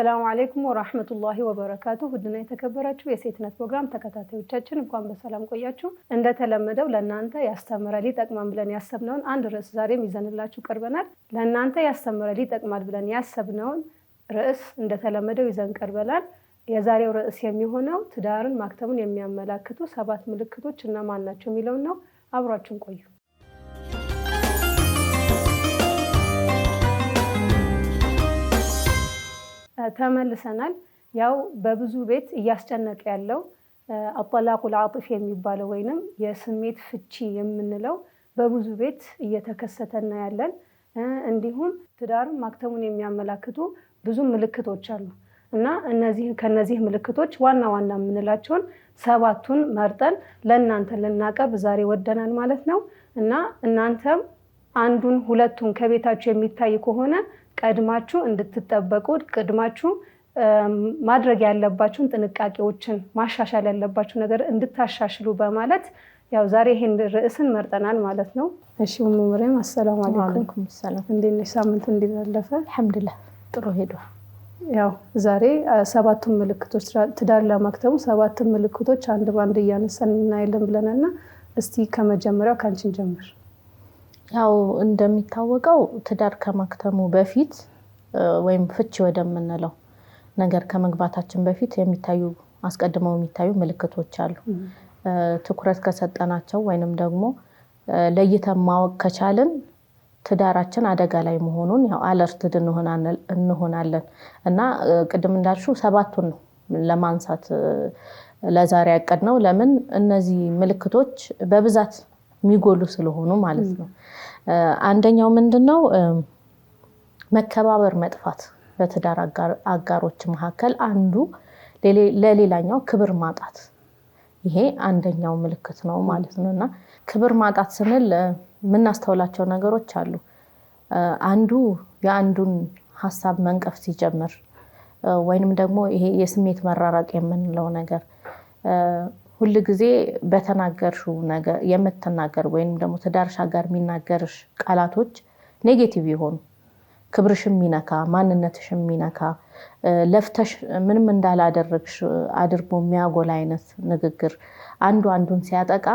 السلام عليكم ورحمة الله وبركاته. ودنا يتكبراتشو የሴትነት ፕሮግራም ተከታታዮቻችን እንኳን በሰላም ቆያችሁ። እንደተለመደው ለእናንተ ያስተምራል ይጠቅማል ብለን ያሰብነውን አንድ ርዕስ ዛሬም ይዘንላችሁ ቀርበናል። ለእናንተ ያስተምራል ይጠቅማል ብለን ያሰብነውን ርዕስ እንደተለመደው ይዘን ቀርበናል። የዛሬው ርዕስ የሚሆነው ትዳርን ማክተሙን የሚያመላክቱ 7 ምልክቶች እና ማን ናቸው የሚለው ነው። አብራችሁን ቆዩ። ተመልሰናል። ያው በብዙ ቤት እያስጨነቀ ያለው አጠላቁ العاطف የሚባለው ወይንም የስሜት ፍቺ የምንለው በብዙ ቤት እየተከሰተና ያለን እንዲሁም ትዳርን ማክተሙን የሚያመላክቱ ብዙ ምልክቶች አሉ እና ከነዚህ ምልክቶች ዋና ዋና የምንላቸውን 7ቱን መርጠን ለእናንተ ልናቀርብ ዛሬ ወደናል ማለት ነው። እና እናንተም አንዱን ሁለቱን ከቤታችሁ የሚታይ ከሆነ ቀድማችሁ እንድትጠበቁ ቀድማችሁ ማድረግ ያለባችሁን ጥንቃቄዎችን ማሻሻል ያለባችሁ ነገር እንድታሻሽሉ በማለት ያው ዛሬ ይሄን ርዕስን መርጠናል ማለት ነው። እሺ ሙመሪም አሰላሙ አለይኩም። ሰላም እንዴት ነሽ? ሳምንቱ እንዴት አለፈ? አልহামዱሊላህ ጥሩ ሄዷል። ያው ዛሬ 7ቱን ምልክቶች ትዳር ለማክተሙ 7 ምልክቶች አንድ ባንድ እያነሳን እናያለን ብለናልና እስቲ ከመጀመሪያው ካንቺን ጀምር። ያው እንደሚታወቀው ትዳር ከማክተሙ በፊት ወይም ፍቺ ወደምንለው ነገር ከመግባታችን በፊት አስቀድመው የሚታዩ ምልክቶች አሉ። ትኩረት ከሰጠናቸው ወይንም ደግሞ ለይተን ማወቅ ከቻልን ትዳራችን አደጋ ላይ መሆኑን ያው አለርትድ እንሆናለን እና ቅድም እንዳልሽው 7ቱን ነው ለማንሳት ለዛሬ ያቀድነው። ለምን እነዚህ ምልክቶች በብዛት የሚጎሉ ስለሆኑ ማለት ነው። አንደኛው ምንድነው? መከባበር መጥፋት በትዳር አጋሮች መካከል አንዱ ለሌላኛው ክብር ማጣት፣ ይሄ አንደኛው ምልክት ነው ማለት ነውና ክብር ማጣት ስንል የምናስተውላቸው ነገሮች አሉ። አንዱ የአንዱን ሐሳብ መንቀፍ ሲጀምር ወይንም ደግሞ ይሄ የስሜት መራራቅ የምንለው ነገር ሁሉ ጊዜ በተናገርሽው ነገር የምትናገር ወይንም ደግሞ ትዳርሽ ጋር የሚናገርሽ ቃላቶች ኔጌቲቭ ይሆኑ ክብርሽም ሚነካ ማንነትሽም ሚነካ ለፍተሽ ምንም እንዳላደረግሽ አድርጎ የሚያጎላ አይነት ንግግር አንዱን ሲያጠቃ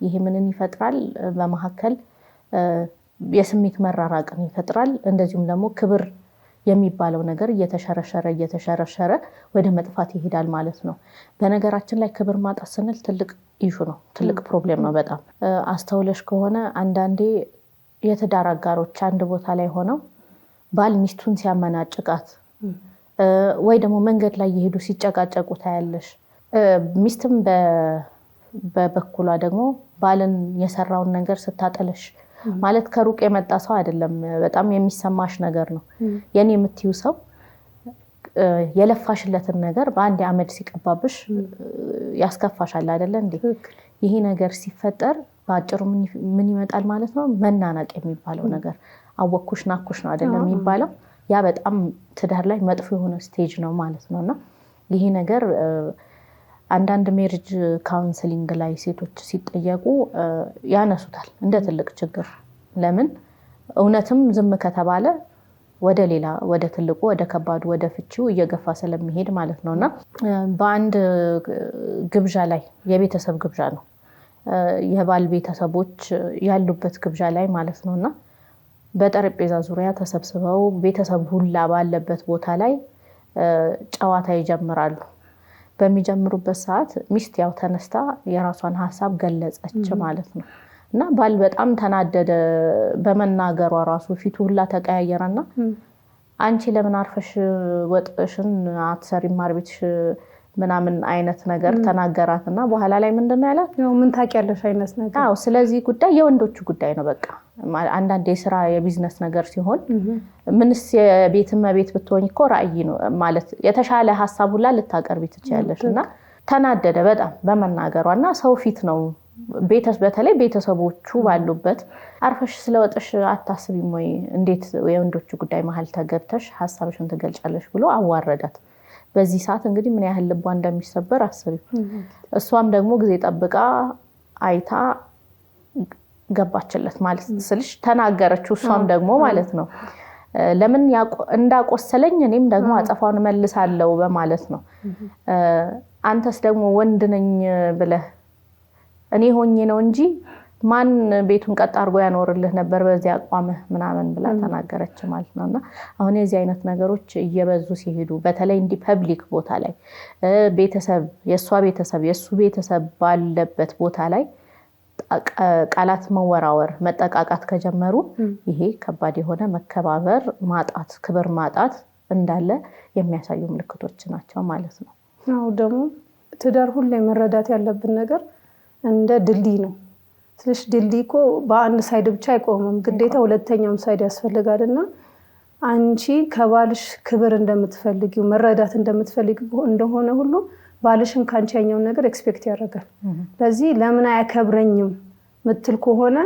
ይሄ ምንን ይፈጥራል? በመሐከል የስሜት መራራቅን ይፈጥራል። እንደዚሁም ደግሞ ክብር የሚባለው ነገር እየተሸረሸረ ወደ መጥፋት ይሄዳል ማለት ነው። በነገራችን ላይ ክብር ማጣት ስንል ትልቅ ኢሹ ነው፣ ትልቅ ፕሮብሌም ነው በጣም። አስተውለሽ ከሆነ አንዳንዴ የትዳር አጋሮች አንድ ቦታ ላይ ሆነው ባል ሚስቱን ሲያመናጭቃት ወይ ደግሞ መንገድ ላይ እየሄዱ ሲጨቃጨቁ ታያለሽ። ሚስትም በበኩሏ ደግሞ ባልን የሰራውን ነገር ስታጠለሽ ማለት ከሩቅ የመጣ ሰው አይደለም፣ በጣም የሚሰማሽ ነገር ነው። የኔ የምትዩ ሰው የለፋሽለትን ነገር በአንድ አመድ ሲቀባብሽ ያስከፋሻል አይደለ እንዴ? ይሄ ነገር ሲፈጠር በአጭሩ ምን ይመጣል ማለት ነው? መናናቅ የሚባለው ነገር አወኩሽ ናኩሽ ነው አይደለም የሚባለው። ያ በጣም ትዳር ላይ መጥፎ የሆነ ስቴጅ ነው ማለት ነውና ይሄ ነገር አንዳንድ ሜሪጅ ካውንስሊንግ ላይ ሴቶች ሲጠየቁ ያነሱታል እንደ ትልቅ ችግር። ለምን እውነትም ዝም ከተባለ ወደ ትልቁ ወደ ከባዱ ወደ ፍቺው እየገፋ ስለሚሄድ ማለት ነውና በአንድ ግብዣ ላይ የቤተሰብ ግብዣ ነው የባል ቤተሰቦች ያሉበት ግብዣ ላይ ማለት ነውና በጠረጴዛ ዙሪያ ተሰብስበው ቤተሰብ ሁላ ባለበት ቦታ ላይ ጨዋታ ይጀምራሉ። በሚጀምሩበት ሰዓት ሚስት ያው ተነስታ የራሷን ሐሳብ ገለጸች ማለት ነው እና ባል በጣም ተናደደ በመናገሯ ራሱ ፊቱ ሁላ ተቀያየረና አንቺ ለምን አርፈሽ ወጥሽን አትሰሪም ማርቤትሽ ምናምን አይነት ነገር ተናገራትና በኋላ ላይ ምንድነው ያላት? ያው ምን ታውቂያለሽ አይነት ነገር። አዎ ስለዚህ ጉዳይ የወንዶቹ ጉዳይ ነው በቃ። አንዳንድ የሥራ የቢዝነስ ነገር ሲሆን ምንስ የቤትም ቤት ብትሆኝ እኮ ራዕይ ነው ማለት የተሻለ ሐሳብ ሁላ ልታቀርቢ ትችያለሽና ተናደደ በጣም በመናገሯና ሰው ፊት ነው በተለይ ቤተሰቦቹ ባሉበት አርፈሽ ስለወጥሽ አታስቢም ወይ? እንዴት የወንዶቹ ጉዳይ መሃል ተገብተሽ ሐሳብሽን ትገልጫለሽ ብሎ አዋረዳት። በዚህ ሰዓት እንግዲህ ምን ያህል ልቧ እንደሚሰበር አስቢ። እሷም ደግሞ ጊዜ ጠብቃ አይታ ገባችለት ማለት ስልሽ ተናገረችው እሷም ደግሞ ማለት ነው። ለምን እንዳቆሰለኝ እኔም ደግሞ አጸፋውን መልሳለሁ በማለት ነው። አንተስ ደግሞ ወንድ ነኝ ብለህ እኔ ሆኜ ነው እንጂ ማን ቤቱን ቀጥ አድርጎ ያኖርልህ ነበር በዚህ አቋምህ ምናምን ብላ ተናገረች ማለት ነውና አሁን የዚህ አይነት ነገሮች እየበዙ ሲሄዱ በተለይ እንዲ ፐብሊክ ቦታ ላይ ቤተሰብ የሷ ቤተሰብ የሱ ቤተሰብ ባለበት ቦታ ላይ ቃላት መወራወር መጠቃቃት ከጀመሩ ይሄ ከባድ የሆነ መከባበር ማጣት ክብር ማጣት እንዳለ የሚያሳዩ ምልክቶች ናቸው ማለት ነው። አው ደግሞ ትዳር ሁሉ መረዳት ያለብን ነገር እንደ ድልድይ ነው። ስለዚህ ድልድይ እኮ በአንድ ሳይድ ብቻ አይቆምም፣ ግዴታ ሁለተኛውም ሳይድ ያስፈልጋልና አንቺ ከባልሽ ክብር እንደምትፈልጊው መረዳት እንደምትፈልጊው እንደሆነ ሁሉ ባልሽን ካንቺ ያኛውን ነገር ኤክስፔክት ያደርጋል። ስለዚህ ለምን አያከብረኝም ምትል ከሆነ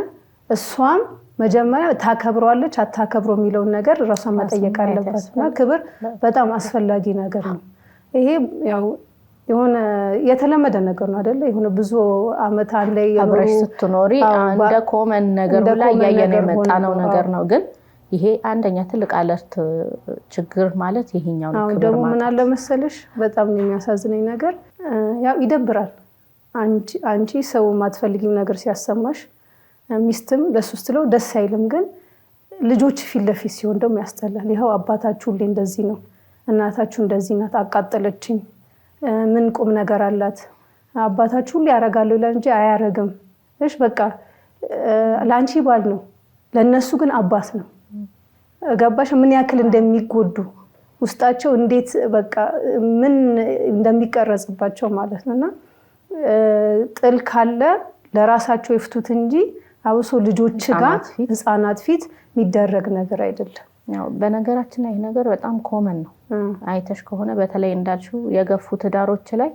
እሷም መጀመሪያ ታከብረዋለች አታከብረው የሚለውን ነገር ራሷን መጠየቅ አለባትና ክብር በጣም አስፈላጊ ነገር ነው። ይሄ ያው የሆነ የተለመደ ነገር ነው አይደለ? የሆነ ብዙ አመት አንዴ አብረሽ ስትኖሪ እንደ ኮመን ነገር ላይ ያየነ የመጣነው ነገር ነው። ግን ይሄ አንደኛ ትልቅ አለርት ችግር ማለት ይሄኛው ነው። ክብር ደግሞ ምን አለ መሰለሽ በጣም የሚያሳዝነኝ ነገር ያው ይደብራል። አንቺ ሰው ማትፈልጊው ነገር ሲያሰማሽ ሚስትም ለሱስትለው ደስ አይልም። ግን ልጆች ፊት ለፊት ሲሆን ደግሞ ያስጠላል። ይሄው አባታችሁ ሁሌ እንደዚህ ነው፣ እናታችሁ እንደዚህ ናት፣ አቃጠለችኝ፣ ምን ቁም ነገር አላት፣ አባታችሁ ሁሌ ያረጋሉ ይላል እንጂ አያረግም። እሺ በቃ ላንቺ ባል ነው፣ ለነሱ ግን አባት ነው። ገባሽ? ምን ያክል እንደሚጎዱ ውስጣቸው እንዴት በቃ ምን እንደሚቀረጽባቸው ማለት ነውና ጥል ካለ ለራሳቸው ይፍቱት እንጂ አውሶ ልጆች ጋር ህፃናት ፊት የሚደረግ ነገር አይደለም። ያው በነገራችን ላይ ነገር በጣም ኮመን ነው። አይተሽ ከሆነ በተለይ እንዳልሽው የገፉ ትዳሮች ላይ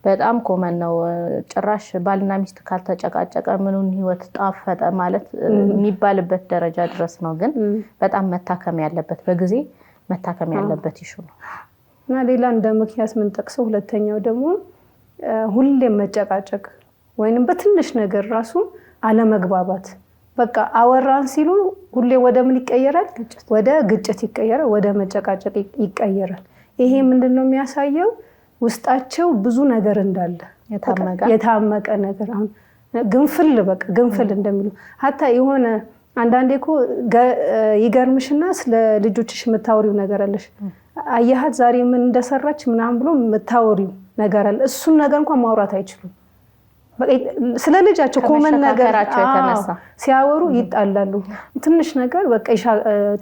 በጣም ኮመን ነው። ጭራሽ ባልና ሚስት ካልተጨቃጨቀ ምኑን ህይወት ጣፈጠ ማለት የሚባልበት ደረጃ ድረስ ነው። ግን በጣም መታከም ያለበት በጊዜ መታከም ያለበት ይሹ ነው እና ሌላ እንደ ምክንያት ምን ጠቅሰው ሁለተኛው ደግሞ ሁሌም መጨቃጨቅ ወይንም በትንሽ ነገር ራሱ አለመግባባት በቃ አወራን ሲሉ ሁሌ ወደ ምን ይቀየራል? ወደ ግጭት ይቀየራል፣ ወደ መጨቃጨቅ ይቀየራል። ይሄ ምንድነው የሚያሳየው? ውስጣቸው ብዙ ነገር እንዳለ የታመቀ ነገር አሁን ግንፍል እንደሚሉ ሀታ የሆነ አንዳንዴ እኮ ይገርምሽና ስለ ልጆችሽ የምታወሪው ነገር አለሽ አያሃት ዛሬ ምን እንደሰራች ምናምን ብሎ የምታወሪው ነገር አለ። እሱን ነገር እንኳን ማውራት አይችሉም። ስለ ልጃቸው ኮመን ነገር ሲያወሩ ይጣላሉ። ትንሽ ነገር በቃ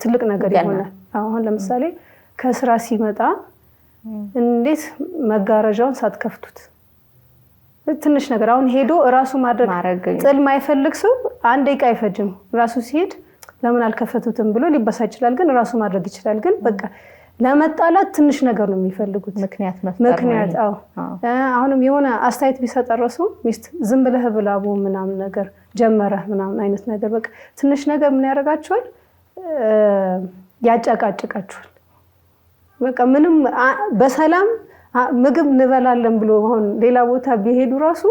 ትልቅ ነገር ይሆናል። አሁን ለምሳሌ ከስራ ሲመጣ እንዴት መጋረጃውን ሳትከፍቱት ትንሽ ነገር አሁን ሄዶ ራሱ ማድረግ ጥል ማይፈልግ ሰው አንድ ደቂቃ አይፈጅም። ራሱ ሲሄድ ለምን አልከፈቱትም ብሎ ሊበሳጭ ይችላል። ግን ራሱ ማድረግ ይችላል። ግን በቃ ለመጣላት ትንሽ ነገር ነው የሚፈልጉት ምክንያት አሁንም የሆነ አስተያየት ቢሰጠረሱ ሚስት ዝም ብለህ ብላቡ ምናምን ነገር ጀመረ ምናምን አይነት ነገር በቃ ትንሽ ነገር ምን ያደርጋቸዋል? ያጨቃጭቃቸዋል። በቃ ምንም በሰላም ምግብ እንበላለን ብሎ አሁን ሌላ ቦታ ቢሄዱ ራሱ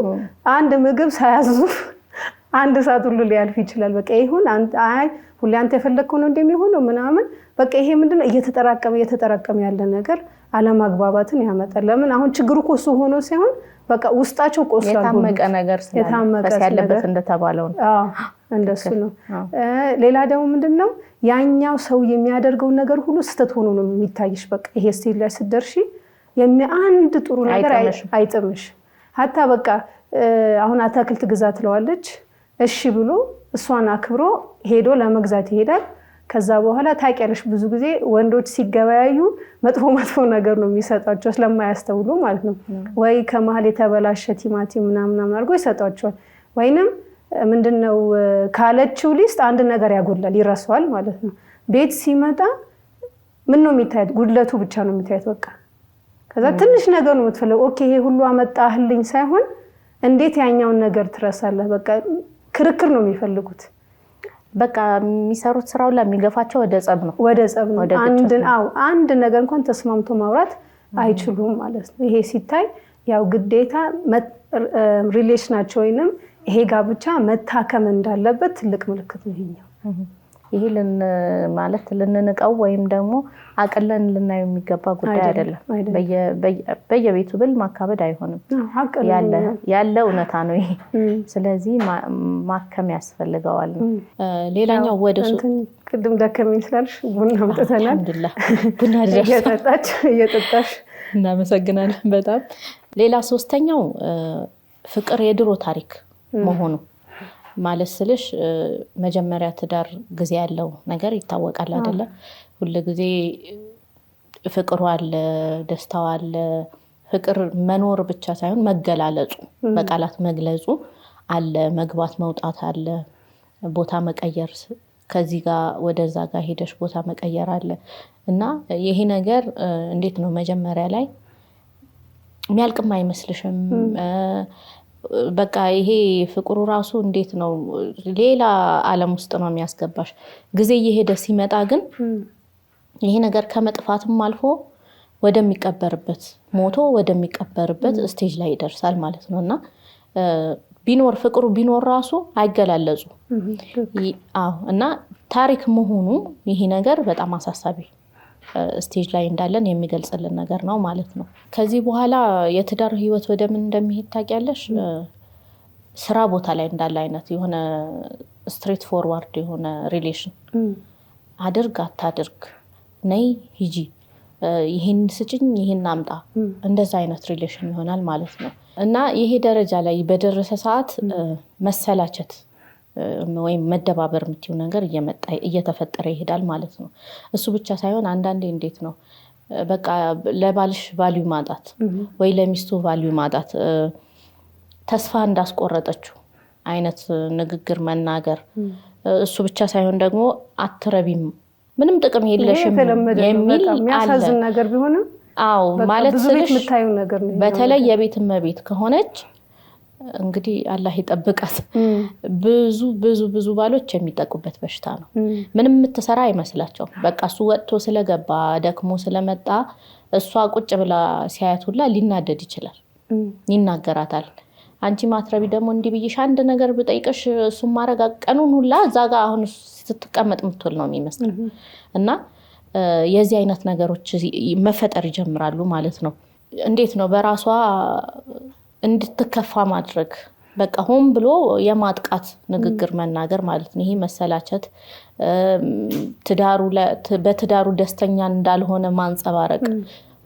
አንድ ምግብ ሳያዙ አንድ ሰዓት ሁሉ ሊያልፍ ይችላል። በቃ ይሁን አይ ሁሌ አንተ የፈለከው ነው እንደሚሆነው ምናምን በቃ ይሄ ምንድነው እየተጠራቀመ ያለ ነገር አለማግባባትን ያመጣል። ለምን አሁን ችግሩ እኮ እሱ ሆኖ ሳይሆን በቃ ውስጣቸው ቆስሏል። የታመቀ ነገር ስለፈስ ያለበት እንደተባለው ነው። እንደሱ ነው። ሌላ ደግሞ ምንድነው ያኛው ሰው የሚያደርገው ነገር ሁሉ ስተት ሆኖ ነው የሚታይሽ። በቃ ይሄ ስቴጅ ላይ ስትደርሺ አንድ ጥሩ ነገር አይጥምሽ። ሀታ በቃ አሁን አታክልት ግዛ ትለዋለች። እሺ ብሎ እሷን አክብሮ ሄዶ ለመግዛት ይሄዳል። ከዛ በኋላ ታውቂያለሽ ብዙ ጊዜ ወንዶች ሲገበያዩ መጥፎ ነገር ነው የሚሰጣቸው ስለማያስተውሉ ማለት ነው። ወይ ከመሀል የተበላሸ ቲማቲም ምናምን አድርጎ ይሰጣቸዋል። ወይንም ምንድነው ካለችው ሊስት አንድ ነገር ያጎላል ይረሳዋል ማለት ነው። ቤት ሲመጣ ምን ነው የሚታየው? ጉድለቱ ብቻ ነው የሚታየው በቃ። ከዛ ትንሽ ነገር ነው የምትፈልገው። ኦኬ ይሄ ሁሉ አመጣህልኝ ሳይሆን እንዴት ያኛውን ነገር ትረሳለህ? በቃ ክርክር ነው የሚፈልጉት። በቃ የሚሰሩት ስራው ላይ የሚገፋቸው ወደ ጸብ ነው። አንድ ነገር እንኳን ተስማምቶ ማውራት አይችሉም ማለት ነው። ይሄ ሲታይ ያው ግዴታ ሪሌሽናቸው ወይንም ይሄ ጋብቻ መታከም እንዳለበት ትልቅ ምልክት ነው ይሄኛው። ይሄ ማለት ልንንቀው ወይም ደግሞ አቅለን ልናየው የሚገባ ጉዳይ አይደለም። በየቤቱ ብል ማካበድ አይሆንም። ያለ እውነታ ነው ይሄ። ስለዚህ ማከም ያስፈልገዋል። ሌላኛው ወደሱ ቅድም ደከመኝ ስላልሽ ቡና አምጥተናል። አልሐምዱሊላህ ቡና እየጠጣሽ እናመሰግናለን በጣም። ሌላ ሶስተኛው ፍቅር የድሮ ታሪክ መሆኑ ማለት ስልሽ መጀመሪያ ትዳር ጊዜ ያለው ነገር ይታወቃል አይደለ? ሁሉ ጊዜ ፍቅሩ አለ፣ ደስታው አለ። ፍቅር መኖር ብቻ ሳይሆን መገላለጹ፣ በቃላት መግለጹ አለ፣ መግባት መውጣት አለ፣ ቦታ መቀየር፣ ከዚህ ጋር ወደዛ ጋር ሄደሽ ቦታ መቀየር አለ እና ይሄ ነገር እንዴት ነው መጀመሪያ ላይ የሚያልቅም አይመስልሽም? በቃ ይሄ ፍቅሩ ራሱ እንዴት ነው ሌላ ዓለም ውስጥ ነው የሚያስገባሽ። ጊዜ እየሄደ ሲመጣ ግን ይሄ ነገር ከመጥፋትም አልፎ ወደሚቀበርበት ሞቶ ወደሚቀበርበት ስቴጅ ላይ ይደርሳል ማለት ነው እና ቢኖር ፍቅሩ ቢኖር ራሱ አይገላለጹ። እና ታሪክ መሆኑ ይሄ ነገር በጣም አሳሳቢ ስቴጅ ላይ እንዳለን የሚገልጽልን ነገር ነው ማለት ነው። ከዚህ በኋላ የትዳር ህይወት ወደ ምን እንደሚሄድ ታውቂያለሽ? ስራ ቦታ ላይ እንዳለ አይነት የሆነ ስትሬት ፎርዋርድ የሆነ ሪሌሽን፣ አድርግ አታድርግ፣ ነይ ሂጂ፣ ይሄን ስጭኝ፣ ይሄን አምጣ፣ እንደዛ አይነት ሪሌሽን ይሆናል ማለት ነው እና ይሄ ደረጃ ላይ በደረሰ ሰዓት መሰላቸት ወይም መደባበር የምትይው ነገር እየተፈጠረ ይሄዳል ማለት ነው። እሱ ብቻ ሳይሆን አንዳንዴ እንዴት ነው በቃ ለባልሽ ቫልዩ ማጣት ወይ ለሚስቱ ቫልዩ ማጣት፣ ተስፋ እንዳስቆረጠችው አይነት ንግግር መናገር። እሱ ብቻ ሳይሆን ደግሞ አትረቢም፣ ምንም ጥቅም የለሽም የሚል የሚያሳዝን ነገር ቢሆንም አዎ ማለት ስለሽ የምታየው ነገር ነው። በተለይ የቤት እመቤት ከሆነች እንግዲህ አላህ ይጠብቃት። ብዙ ብዙ ብዙ ባሎች የሚጠቁበት በሽታ ነው። ምንም የምትሰራ አይመስላቸው። በቃ እሱ ወጥቶ ስለገባ ደክሞ ስለመጣ እሷ ቁጭ ብላ ሲያያት ሁላ ሊናደድ ይችላል፣ ይናገራታል። አንቺ ማትረቢ ደግሞ እንዲህ ብዬሽ አንድ ነገር ብጠይቅሽ እሱም ማረጋ ቀኑን ሁላ እዛ ጋር አሁን ስትቀመጥ ምትል ነው የሚመስለው እና የዚህ አይነት ነገሮች መፈጠር ይጀምራሉ ማለት ነው። እንዴት ነው በራሷ እንድትከፋ ማድረግ፣ በቃ ሆን ብሎ የማጥቃት ንግግር መናገር ማለት ነው። ይሄ መሰላቸት፣ በትዳሩ ደስተኛ እንዳልሆነ ማንጸባረቅ፣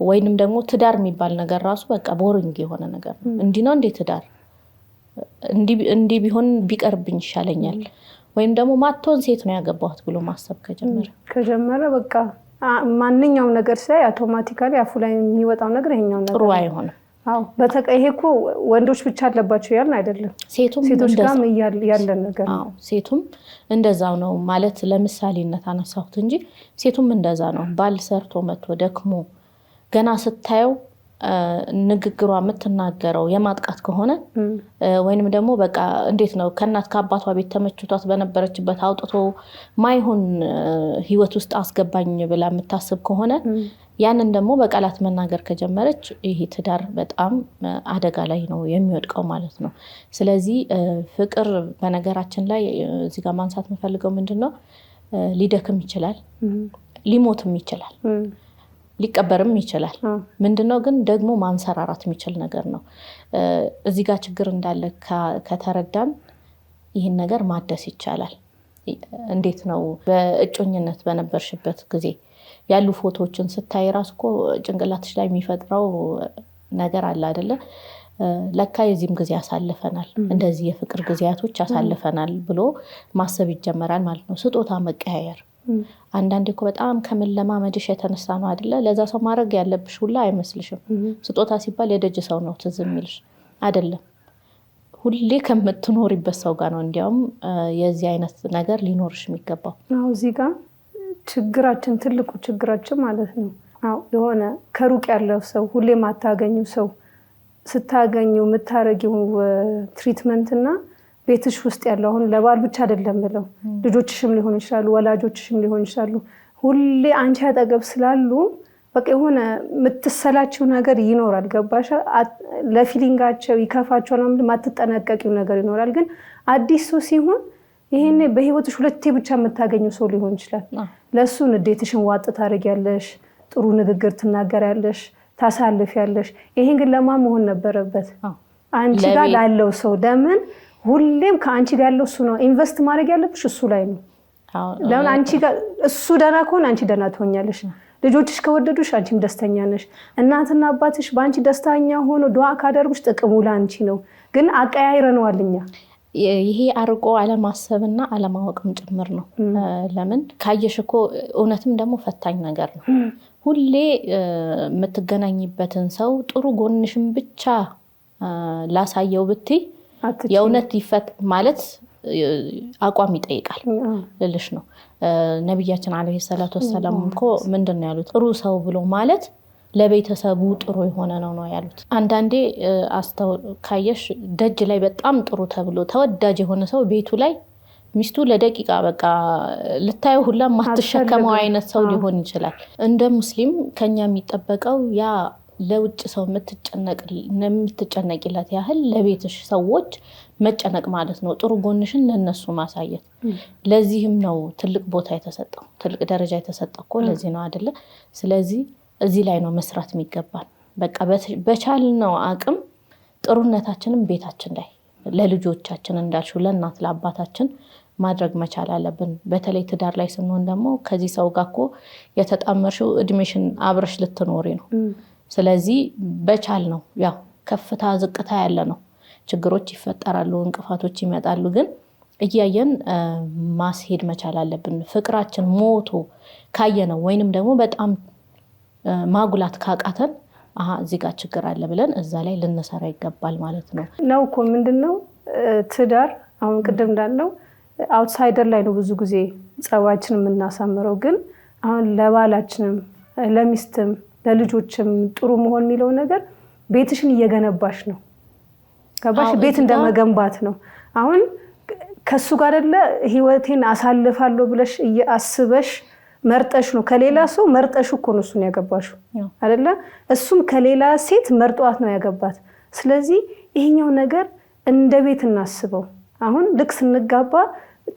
ወይንም ደግሞ ትዳር የሚባል ነገር ራሱ በቃ ቦሪንግ የሆነ ነገር ነው። እንዲህ ነው እንዴ ትዳር? እንዲህ ቢሆን ቢቀርብኝ ይሻለኛል፣ ወይም ደግሞ ማትሆን ሴት ነው ያገባሁት ብሎ ማሰብ ከጀመረ በቃ ማንኛውም ነገር ሳይ አውቶማቲካሊ አፉ ላይ የሚወጣው ነገር ይሄኛው ነገር ጥሩ አይሆንም። አዎ ይሄ እኮ ወንዶች ብቻ አለባቸው ያልን አይደለም፣ ሴቶች ጋርም ያለ ነገር ነው። ሴቱም እንደዛው ነው ማለት ለምሳሌነት አነሳሁት እንጂ ሴቱም እንደዛ ነው። ባል ሰርቶ መጥቶ ደክሞ ገና ስታየው ንግግሯ የምትናገረው የማጥቃት ከሆነ ወይንም ደግሞ በቃ እንዴት ነው ከእናት ከአባቷ ቤት ተመችቷት በነበረችበት አውጥቶ ማይሆን ህይወት ውስጥ አስገባኝ ብላ የምታስብ ከሆነ ያንን ደግሞ በቃላት መናገር ከጀመረች ይሄ ትዳር በጣም አደጋ ላይ ነው የሚወድቀው ማለት ነው። ስለዚህ ፍቅር በነገራችን ላይ እዚህ ጋር ማንሳት የምፈልገው ምንድነው ሊደክም ይችላል፣ ሊሞትም ይችላል፣ ሊቀበርም ይችላል። ምንድነው ግን ደግሞ ማንሰራራት የሚችል ነገር ነው። እዚህ ጋር ችግር እንዳለ ከተረዳን ይህን ነገር ማደስ ይቻላል። እንዴት ነው በእጮኝነት በነበርሽበት ጊዜ ያሉ ፎቶዎችን ስታይ ራስ እኮ ጭንቅላትሽ ላይ የሚፈጥረው ነገር አለ አይደለ? ለካ የዚህም ጊዜ አሳልፈናል፣ እንደዚህ የፍቅር ጊዜያቶች አሳልፈናል ብሎ ማሰብ ይጀመራል ማለት ነው። ስጦታ መቀያየር አንዳንዴ እኮ በጣም ከመለማመድሽ የተነሳ ነው አይደለ? ለዛ ሰው ማድረግ ያለብሽ ሁላ አይመስልሽም። ስጦታ ሲባል የደጅ ሰው ነው ትዝ የሚልሽ አይደለም። ሁሌ ከምትኖሪበት ሰው ጋር ነው እንዲያውም የዚህ አይነት ነገር ሊኖርሽ የሚገባው። አዎ እዚህ ጋር ችግራችን ትልቁ ችግራችን ማለት ነው። አዎ የሆነ ከሩቅ ያለው ሰው ሁሌ ማታገኙ ሰው ስታገኙ የምታረጊው ትሪትመንትና ቤትሽ ውስጥ ያለው አሁን ለባል ብቻ አይደለም ብለው ልጆችሽም ሊሆኑ ይችላሉ፣ ወላጆችሽም ሊሆኑ ይችላሉ። ሁሌ አንቺ አጠገብ ስላሉ በቃ የሆነ የምትሰላችው ነገር ይኖራል። ገባሽ? ለፊሊንጋቸው ይከፋቸዋል ማለት ማትጠነቀቂው ነገር ይኖራል። ግን አዲስ ሰው ሲሆን ይሄን በህይወትሽ ሁለቴ ብቻ የምታገኘው ሰው ሊሆን ይችላል። ለሱ ንዴትሽን ዋጥ ታደርጊያለሽ፣ ጥሩ ንግግር ትናገሪያለሽ፣ ታሳልፊያለሽ። ይሄን ግን ለማን መሆን ነበረበት? አንቺ ጋር ላለው ሰው። ለምን ሁሌም ከአንቺ ጋር ያለው እሱ ነው። ኢንቨስት ማድረግ ያለብሽ እሱ ላይ ነው። ለምን አንቺ ጋር እሱ ደህና ከሆነ አንቺ ደህና ትሆኛለሽ። ልጆችሽ ከወደዱሽ አንቺም ደስተኛ ነሽ። እናትና አባትሽ በአንቺ ደስተኛ ሆኖ ዱዓ ካደረጉሽ ጥቅሙ ለአንቺ ነው። ግን አቀያይረነዋል እኛ። ይሄ አርቆ አለማሰብና አለማወቅም ጭምር ነው። ለምን ካየሽ እኮ እውነትም ደግሞ ፈታኝ ነገር ነው። ሁሌ የምትገናኝበትን ሰው ጥሩ ጎንሽም ብቻ ላሳየው ብትይ የእውነት ይፈት ማለት አቋም ይጠይቃል ልልሽ ነው። ነብያችን አለይሂ ሰላቱ ወሰለም እኮ ምንድነው ያሉት? ጥሩ ሰው ብሎ ማለት ለቤተሰቡ ጥሩ የሆነ ነው ያሉት። አንዳንዴ ካየሽ ደጅ ላይ በጣም ጥሩ ተብሎ ተወዳጅ የሆነ ሰው ቤቱ ላይ ሚስቱ ለደቂቃ በቃ ልታየው ሁላ ማትሸከመው አይነት ሰው ሊሆን ይችላል። እንደ ሙስሊም ከኛ የሚጠበቀው ያ ለውጭ ሰው የምትጨነቂለት ያህል ለቤትሽ ሰዎች መጨነቅ ማለት ነው። ጥሩ ጎንሽን ለነሱ ማሳየት። ለዚህም ነው ትልቅ ቦታ የተሰጠው፣ ትልቅ ደረጃ የተሰጠው እኮ ለዚህ ነው አይደለ? ስለዚህ እዚህ ላይ ነው መስራት የሚገባል። በቃ በቻልነው አቅም ጥሩነታችንን ቤታችን ላይ ለልጆቻችን እንዳልሽው ለእናት ለአባታችን ማድረግ መቻል አለብን። በተለይ ትዳር ላይ ስንሆን ደግሞ ከዚህ ሰው ጋር እኮ የተጣመርሽው እድሜሽን አብረሽ ልትኖሪ ነው። ስለዚህ በቻል ነው ያው ከፍታ ዝቅታ ያለ ነው። ችግሮች ይፈጠራሉ፣ እንቅፋቶች ይመጣሉ። ግን እያየን ማስሄድ መቻል አለብን። ፍቅራችን ሞቶ ካየነው ወይንም ደግሞ በጣም ማጉላት ካቃተን እዚህ ጋር ችግር አለ ብለን እዛ ላይ ልንሰራ ይገባል ማለት ነው። ነው እኮ ምንድነው ትዳር አሁን ቅድም እንዳልነው አውትሳይደር ላይ ነው ብዙ ጊዜ ጸባችን የምናሳምረው። ግን አሁን ለባላችንም ለሚስትም ለልጆችም ጥሩ መሆን የሚለው ነገር ቤትሽን እየገነባሽ ነው። ገባሽ? ቤት እንደመገንባት ነው። አሁን ከሱ ጋር አይደለ ህይወቴን አሳልፋለሁ ብለሽ እያስበሽ መርጠሽ ነው። ከሌላ ሰው መርጠሽ እኮ ነው እሱን ያገባሽው አይደለ? እሱም ከሌላ ሴት መርጧት ነው ያገባት። ስለዚህ ይሄኛው ነገር እንደ ቤት እናስበው። አሁን ልክ ስንጋባ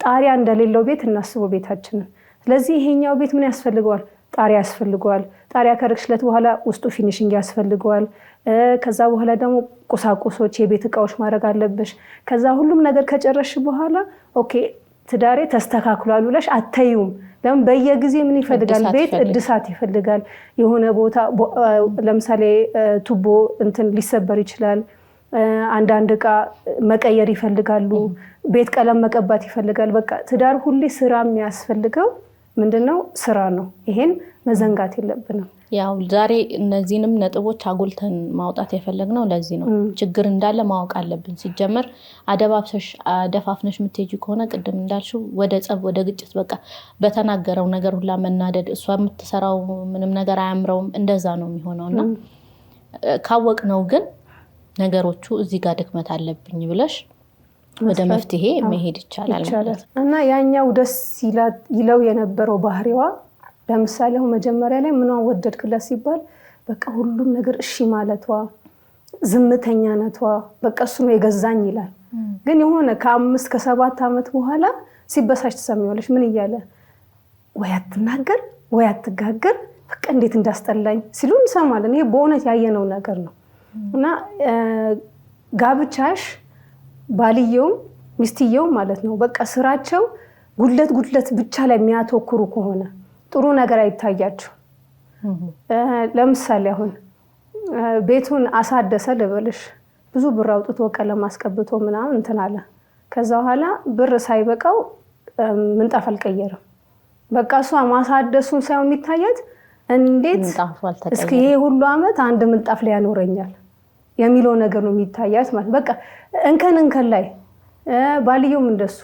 ጣሪያ እንደሌለው ቤት እናስበው ቤታችንን። ስለዚህ ይሄኛው ቤት ምን ያስፈልገዋል? ጣሪያ ያስፈልገዋል። ጣሪያ ከረክሽለት በኋላ ውስጡ ፊኒሽንግ ያስፈልገዋል። ከዛ በኋላ ደግሞ ቁሳቁሶች የቤት እቃዎች ማድረግ አለብሽ። ከዛ ሁሉም ነገር ከጨረሽ በኋላ ኦኬ ትዳሬ ተስተካክሏል ብለሽ አተዩም። ለምን በየጊዜ ምን ይፈልጋል? ቤት እድሳት ይፈልጋል። የሆነ ቦታ ለምሳሌ ቱቦ እንትን ሊሰበር ይችላል። አንዳንድ እቃ መቀየር ይፈልጋሉ። ቤት ቀለም መቀባት ይፈልጋል። በቃ ትዳር ሁሌ ስራ የሚያስፈልገው ምንድነው? ስራ ነው። ይሄን መዘንጋት የለብንም። ያው ዛሬ እነዚህንም ነጥቦች አጉልተን ማውጣት የፈለግነው ለዚህ ነው። ችግር እንዳለ ማወቅ አለብን። ሲጀመር አደባብሰሽ አደፋፍነሽ የምትሄጂ ከሆነ ቅድም እንዳልሽው ወደ ጸብ ወደ ግጭት በቃ በተናገረው ነገር ሁላ መናደድ፣ እሷ የምትሰራው ምንም ነገር አያምረውም፣ እንደዛ ነው የሚሆነውና ካወቅነው ግን ነገሮቹ እዚህ ጋር ድክመት አለብኝ ብለሽ ወደ መፍትሄ መሄድ ይቻላል ማለት ነው። እና ያኛው ደስ ይለው የነበረው ባህሪዋ ለምሳሌ መጀመሪያ ላይ ምኗን ወደድክላት ሲባል በቃ ሁሉም ነገር እሺ ማለቷ፣ ዝምተኛነቷ በቃ እሱ ነው የገዛኝ ይላል። ግን የሆነ ከ5 ከ7 ዓመት በኋላ ሲበሳሽ ትሰሚዋለሽ። ምን እያለ ወይ አትናገር ወይ አትጋገር በቃ እንዴት እንዳስጠላኝ ሲሉ እንሰማለን። ይሄ በእውነት ያየነው ነገር ነው። እና ጋብቻሽ ባልየውም ሚስትየው ማለት ነው በቃ ስራቸው ጉድለት ብቻ ላይ የሚያተኩሩ ከሆነ ጥሩ ነገር አይታያቸው። ለምሳሌ አሁን ቤቱን አሳደሰ ልበልሽ፣ ብዙ ብር አውጥቶ ቀለም አስቀብቶ ምናምን እንትን አለ። ከዛ በኋላ ብር ሳይበቃው ምንጣፍ አልቀየረም። በቃ እሷ ማሳደሱን ሳይሆን የሚታያት እንዴት እስኪ ይሄ ሁሉ አመት አንድ ምንጣፍ ላይ ያኖረኛል የሚለው ነገር ነው የሚታያት ማለት በቃ እንከን ላይ ባልየውም እንደሱ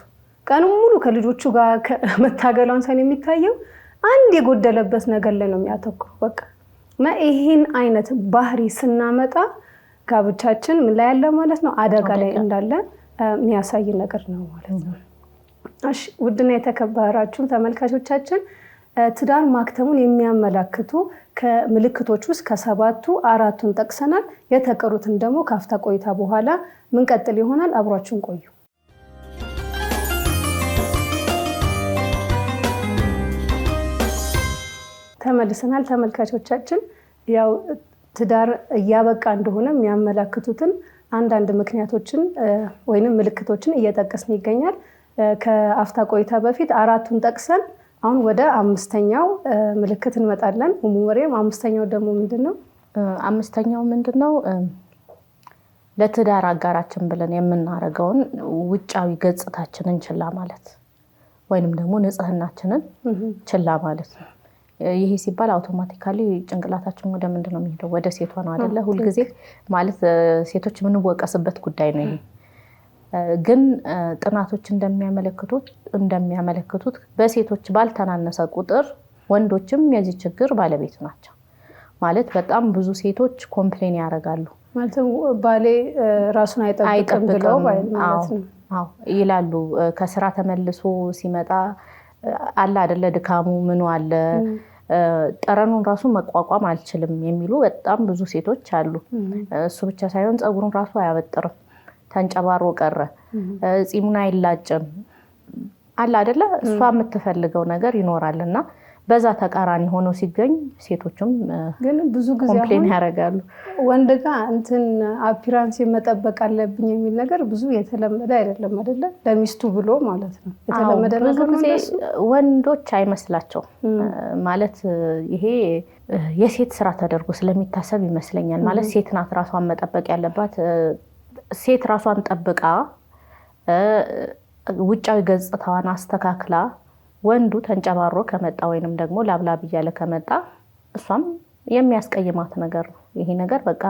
ቀኑን ሙሉ ከልጆቹ ጋር መታገሏን ሳይሆን የሚታየው አንድ የጎደለበት ነገር ላይ ነው የሚያተኩረው በቃ። እና ይሄን አይነት ባህሪ ስናመጣ ጋብቻችን ምን ላይ ያለ ማለት ነው አደጋ ላይ እንዳለ የሚያሳይ ነገር ነው ማለት ነው። እሺ ውድና የተከበራችሁ ተመልካቾቻችን ትዳር ማክተሙን የሚያመላክቱ ከምልክቶች ውስጥ ከ7ቱ 4ቱን ጠቅሰናል። የተቀሩትን ደግሞ ካፍታ ቆይታ በኋላ ምን ቀጥል ይሆናል። አብራችሁን ቆዩ። ተመልሰናል ተመልካቾቻችን። ያው ትዳር እያበቃ እንደሆነ የሚያመላክቱትን አንዳንድ ምክንያቶችን ወይንም ምልክቶችን እየጠቀስን ይገኛል። ከአፍታ ቆይታ በፊት 4ቱን ጠቅሰን አሁን ወደ 5ኛው ምልክት እንመጣለን። መሪየም 5ኛው ደግሞ ምንድነው? 5ኛው ምንድነው? ለትዳር አጋራችን ብለን የምናረገውን ውጫዊ ገጽታችንን ችላ ማለት ወይንም ደግሞ ንጽህናችንን ችላ ማለት ነው። ይሄ ሲባል አውቶማቲካሊ ጭንቅላታችን ወደ ምንድነው የሚሄደው? ወደ ሴቷ ነው አይደለ? ሁሉ ጊዜ ማለት ሴቶች የምንወቀስበት ጉዳይ ነው ይሄ። ግን ጥናቶች እንደሚያመለክቱት በሴቶች ባልተናነሰ ቁጥር ወንዶችም የዚህ ችግር ባለቤት ናቸው። ማለት በጣም ብዙ ሴቶች ኮምፕሌን ያደርጋሉ። ማለትም ባሌ ራሱን አይጠብቅም ብለው ማለት ነው ይላሉ። ከስራ ተመልሶ ሲመጣ አለ አይደለ ድካሙ ምኑ አለ ጠረኑን ራሱ መቋቋም አልችልም የሚሉ በጣም ብዙ ሴቶች አሉ። እሱ ብቻ ሳይሆን ፀጉሩን ራሱ አያበጥርም፣ ተንጨባሮ ቀረ፣ ፂሙን አይላጭም አለ አይደለ እሷ የምትፈልገው ነገር ይኖራልና በዛ ተቃራኒ ሆኖ ሲገኝ ሴቶችም ግን ብዙ ጊዜ ኮምፕሌን ያደርጋሉ። ወንድ ጋር እንትን አፒራንስ መጠበቅ አለብኝ የሚል ነገር ብዙ የተለመደ አይደለም አይደለ? ለሚስቱ ብሎ ማለት ነው። የተለመደ ነገር ነው። ወንዶች አይመስላቸው ማለት ይሄ የሴት ስራ ተደርጎ ስለሚታሰብ ይመስለኛል። ማለት ሴት ናት ራሷን መጠበቅ ያለባት። ሴት ራሷን ጠብቃ ውጫዊ ገጽታዋን አስተካክላ ወንዱ ተንጨባሮ ከመጣ ወይንም ደግሞ ላብላብ እያለ ከመጣ እሷም የሚያስቀይማት ነገር ነው። ይሄ ነገር በቃ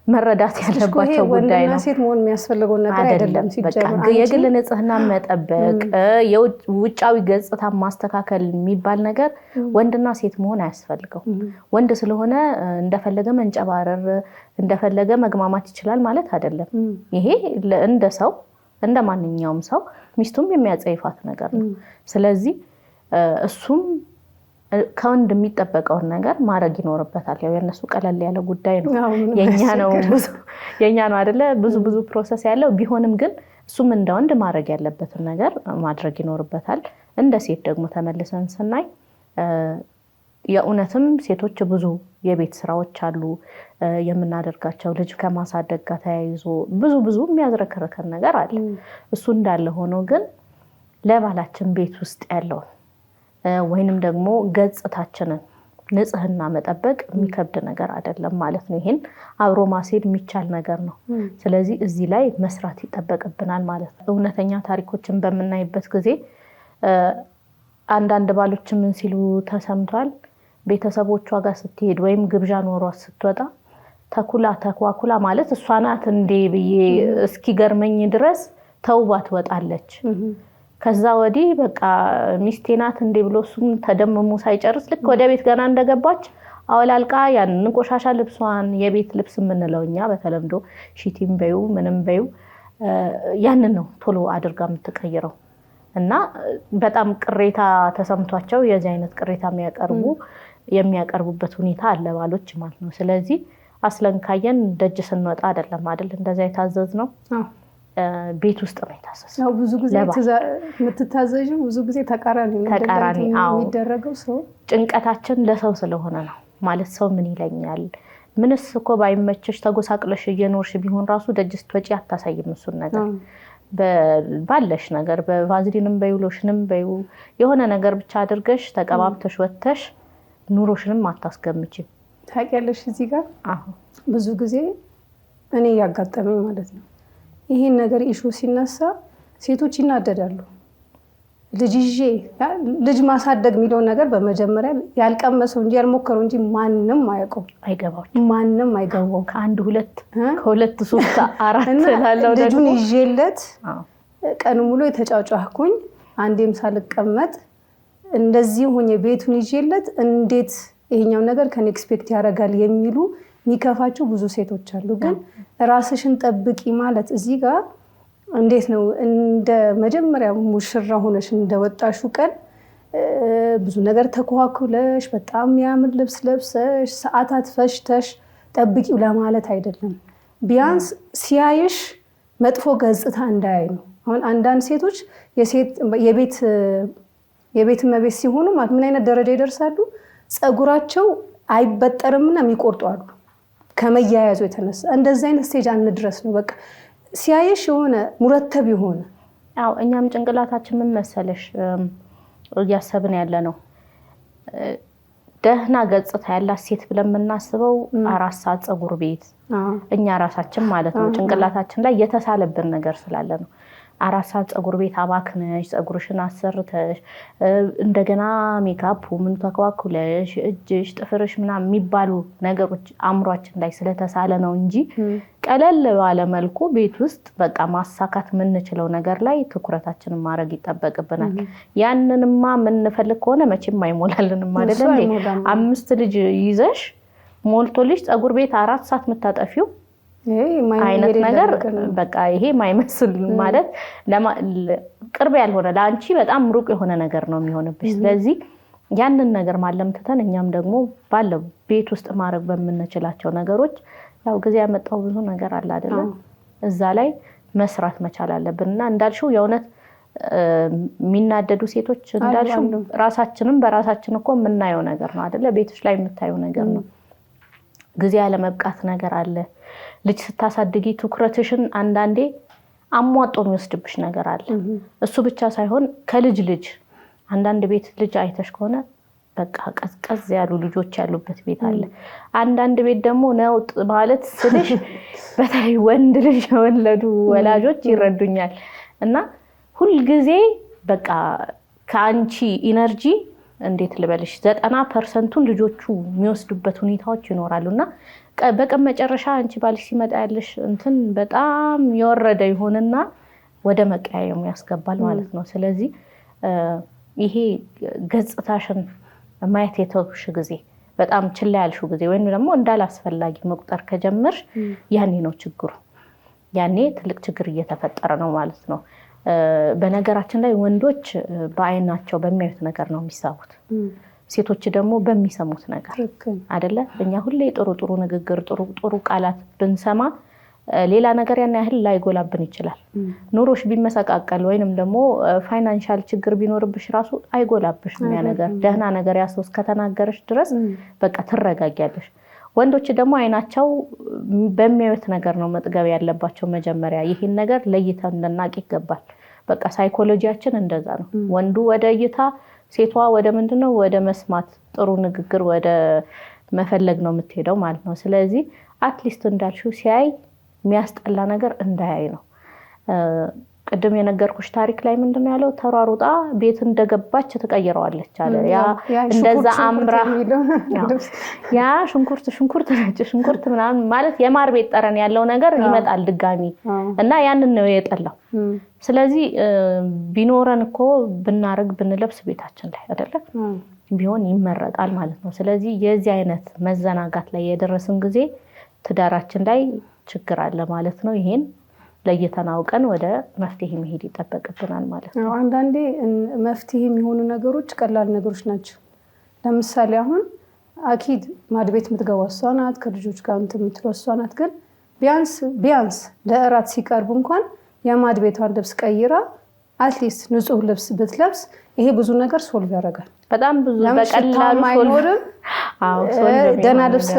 መረዳት ያለባቸው ጉዳይ ነው። ሴት መሆን የሚያስፈልገው ነገር አይደለም። ሲጀምር የግል ንጽህና መጠበቅ፣ የውጫዊ ገጽታ ማስተካከል የሚባል ነገር ወንድና ሴት መሆን አያስፈልገው። ወንድ ስለሆነ እንደፈለገ መንጨባረር እንደፈለገ መግማማት ይችላል ማለት አይደለም። ይሄ እንደ ሰው እንደ ማንኛውም ሰው ሚስቱም የሚያጸይፋት ነገር ነው። ስለዚህ እሱም ከወንድ የሚጠበቀውን ነገር ማድረግ ይኖርበታል። ያው የነሱ ቀለል ያለ ጉዳይ ነው። የኛ ነው አይደለ? ብዙ ፕሮሰስ ያለው ቢሆንም ግን እሱም እንደ ወንድ ማድረግ ያለበትን ነገር ማድረግ ይኖርበታል። እንደ ሴት ደግሞ ተመልሰን ስናይ የእውነትም ሴቶች ብዙ የቤት ስራዎች አሉ የምናደርጋቸው። ልጅ ከማሳደግ ጋር ተያይዞ ብዙ የሚያዝረከረከን ነገር አለ። እሱ እንዳለ ሆኖ ግን ለባላችን ቤት ውስጥ ያለውን ወይንም ደግሞ ገጽታችንን ንጽህና መጠበቅ የሚከብድ ነገር አይደለም ማለት ነው። ይሄን አብሮ ማስሄድ የሚቻል ነገር ነው። ስለዚህ እዚህ ላይ መስራት ይጠበቅብናል ማለት ነው። እውነተኛ ታሪኮችን በምናይበት ጊዜ አንዳንድ ባሎች ምን ሲሉ ተሰምቷል? ቤተሰቦቿ ጋር ስትሄድ ወይም ግብዣ ኖሯት ስትወጣ ተኳኩላ ማለት እሷ ናት እንዴ ብዬ እስኪገርመኝ ድረስ ተውባ ትወጣለች። ከዛ ወዲህ በቃ ሚስቴ ናት እንዴ ብሎ እሱም ተደምሞ ሳይጨርስ ልክ ወደ ቤት ገና እንደገባች አወላልቃ ያንን ቆሻሻ ልብሷን የቤት ልብስ የምንለው እኛ በተለምዶ ሺቲም በዩ ምንም በዩ ያንን ነው ቶሎ አድርጋ የምትቀይረው። እና በጣም ቅሬታ ተሰምቷቸው የዚህ አይነት ቅሬታ የሚያቀርቡበት ሁኔታ አለ ባሎች ማለት ነው። ስለዚህ አስለንካየን ደጅ ስንወጣ አይደለም አይደል እንደዛ የታዘዝ ነው። ቤት ውስጥ ነው የታዘዝነው። ብዙ ጊዜ የምትታዘዥው ብዙ ጊዜ ተቃራኒ የሚደረገው ሰው ጭንቀታችን ለሰው ስለሆነ ነው። ማለት ሰው ምን ይለኛል? ምንስ እኮ ባይመችሽ ተጎሳቅለሽ እየኖርሽ ቢሆን ራሱ ደጅ ስትወጪ አታሳይም እሱን ነገር። ባለሽ ነገር በቫዝሊንም በዩሎሽንም የሆነ ነገር ብቻ አድርገሽ ተቀባብተሽ ወተሽ ኑሮሽንም አታስገምጪም። ታውቂያለሽ እዚህ ጋር ብዙ ጊዜ እኔ ያጋጠመኝ ማለት ነው ይሄን ነገር ኢሹ ሲነሳ ሴቶች ይናደዳሉ። ልጅ ማሳደግ የሚለውን ነገር በመጀመሪያ ያልቀመሰው እንጂ ያልሞከረው እንጂ ማንም አያውቀው ማንም አይገባው። ከሁለት ሶስት አራት ላለው ልጁን ይዤለት ቀን ሙሉ የተጫጫህኩኝ አንዴም ሳልቀመጥ እንደዚህ ሆኜ ቤቱን ይዤለት እንዴት ይሄኛው ነገር ከኔ ኤክስፔክት ያደርጋል የሚሉ የሚከፋቸው ብዙ ሴቶች አሉ። ግን ራስሽን ጠብቂ ማለት እዚህ ጋር እንዴት ነው? እንደ መጀመሪያ ሙሽራ ሆነሽ እንደወጣሹ ቀን ብዙ ነገር ተኳኩለሽ በጣም የሚያምር ልብስ ለብሰሽ ሰዓታት ፈሽተሽ ጠብቂው ለማለት አይደለም። ቢያንስ ሲያይሽ መጥፎ ገጽታ እንዳያይ ነው። አሁን አንዳንድ ሴቶች የቤት እመቤት ሲሆኑ ማለት ምን አይነት ደረጃ ይደርሳሉ? ፀጉራቸው አይበጠርምና የሚቆርጡ አሉ ከመያያዙ የተነሳ። እንደዚህ አይነት ስቴጅ አንድረስ ነው በቃ ሲያየሽ የሆነ ሙረተብ የሆነ አው እኛም ጭንቅላታችን ምን መሰለሽ እያሰብን ያለ ነው ደህና ገጽታ ያላት ሴት ብለን የምናስበው 4 ሰዓት ፀጉር ቤት እኛ ራሳችን ማለት ነው ጭንቅላታችን ላይ የተሳለብን ነገር ስላለ ነው 4 ሰዓት ፀጉር ቤት አባክነሽ ፀጉርሽን አሰርተሽ እንደገና ሜካፕ ምን ተኳኩለሽ እጅሽ ጥፍርሽ ምናምን የሚባሉ ነገሮች አምሯችን ላይ ስለተሳለ ነው እንጂ ቀለል ባለ መልኩ ቤት ውስጥ በቃ ማሳካት የምንችለው ነገር ላይ ትኩረታችንን ማድረግ ይጠበቅብናል። ያንንማ የምንፈልግ ከሆነ መቼም አይሞላልንም አይደል እንዴ? 5 ልጅ ይዘሽ ሞልቶልሽ ፀጉር ቤት 4 ሰዓት መታጠፊው አይነት ነገር በቃ ይሄ ማይመስል ማለት ቅርብ ያልሆነ ለአንቺ በጣም ሩቅ የሆነ ነገር ነው የሚሆንብሽ። ስለዚህ ያንን ነገር ማለምተን እኛም ደግሞ ባለው ቤት ውስጥ ማድረግ በመንችላቸው ነገሮች ያው ጊዜ ያመጣው ብዙ ነገር አለ አይደል? እዛ ላይ መስራት መቻል አለብንና እንዳልሽው የእውነት የሚናደዱ ሴቶች እንዳልሽው ራሳችንን በራሳችን እኮ የምናየው ነገር ነው አይደል? ቤትሽ ላይ የምታየው ነገር ነው። ጊዜ ያለ መብቃት ነገር አለ። ልጅ ስታሳድጊ ትኩረትሽን አንዳንዴ አሟጦ የሚወስድብሽ ነገር አለ። እሱ ብቻ ሳይሆን ከልጅ ልጅ አንዳንድ ቤት ልጅ አይተሽ ከሆነ በቃ ቀዝቀዝ ያሉ ልጆች ያሉበት ቤት አለ። አንዳንድ ቤት ደግሞ ነውጥ ማለት ስልሽ በተለይ ወንድ ልጅ የወለዱ ወላጆች ይረዱኛል እና ሁሉ ጊዜ በቃ ከአንቺ ኢነርጂ እንዴት ልበልሽ 90% ልጆቹ የሚወስዱበት ሁኔታዎች ይኖራሉና በቀን መጨረሻ አንቺ ባልሽ ሲመጣ ያለሽ እንትን በጣም የወረደ ይሆንና ወደ መቀያየም ያስገባል ማለት ነው። ስለዚህ ይሄ ገጽታሽን ማየት የተውሽ ጊዜ በጣም ችላ ያልሽው ጊዜ ወይንም ደግሞ እንዳላስፈላጊ መቁጠር ከጀመርሽ ያኔ ነው ችግሩ። ያኔ ትልቅ ችግር እየተፈጠረ ነው ማለት ነው። በነገራችን ላይ ወንዶች በአይናቸው በሚያዩት ነገር ነው የሚሳቡት። ሴቶች ደግሞ በሚሰሙት ነገር አይደለ? እኛ ሁሌ ጥሩ ንግግር ጥሩ ቃላት ብንሰማ ሌላ ነገር ያን ያህል ላይጎላብን ይችላል። ኑሮሽ ቢመሰቃቀል ወይንም ደግሞ ፋይናንሻል ችግር ቢኖርብሽ ራሱ አይጎላብሽም ያ ነገር። ደህና ነገር ያሰውስ ከተናገረሽ ድረስ በቃ ትረጋጊያለሽ። ወንዶች ደግሞ አይናቸው በሚያዩት ነገር ነው መጥገብ ያለባቸው መጀመሪያ። ይሄን ነገር ለይተን ልናቅ ይገባል። በቃ ሳይኮሎጂያችን እንደዛ ነው። ወንዱ ወደ እይታ፣ ሴቷ ወደ ምንድነው ወደ መስማት፣ ጥሩ ንግግር ወደ መፈለግ ነው የምትሄደው ማለት ነው። ስለዚህ አትሊስት እንዳልሽው ሲያይ የሚያስጠላ ነገር እንዳያይ ነው። ቅድም የነገርኩሽ ታሪክ ላይ ምንድነው ያለው? ተሯሩጣ ቤት እንደገባች ተቀይረዋለች አለ። ያ እንደዛ አምራ ያ ሽንኩርት ነጭ ሽንኩርት ምናምን ማለት የማር ቤት ጠረን ያለው ነገር ይመጣል ድጋሚ እና ያንን ነው የጠላው። ስለዚህ ቢኖረን እኮ ብናረግ ብንለብስ ቤታችን ላይ አይደለ ቢሆን ይመረጣል ማለት ነው። ስለዚህ የዚህ አይነት መዘናጋት ላይ የደረስን ጊዜ ትዳራችን ላይ ችግር አለ ማለት ነው። ይሄን ለይተን አውቀን ወደ መፍትሄ መሄድ ይጠበቅብናል ማለት ነው። አንዳንዴ መፍትሄ የሚሆኑ ነገሮች ቀላል ነገሮች ናቸው። ለምሳሌ አሁን አኪድ ማድቤት የምትገባው እሷ ናት፣ ከልጆች ጋር የምትለው እሷ ናት። ግን ቢያንስ ለእራት ሲቀርቡ እንኳን የማድቤቷን ልብስ ቀይራ አትሊስት ንጹህ ልብስ ብትለብስ ይሄ ብዙ ነገር ሶልቭ ያደርጋል። በጣም ብዙ በቀላሉ አይኖርም። ደህና ልብስ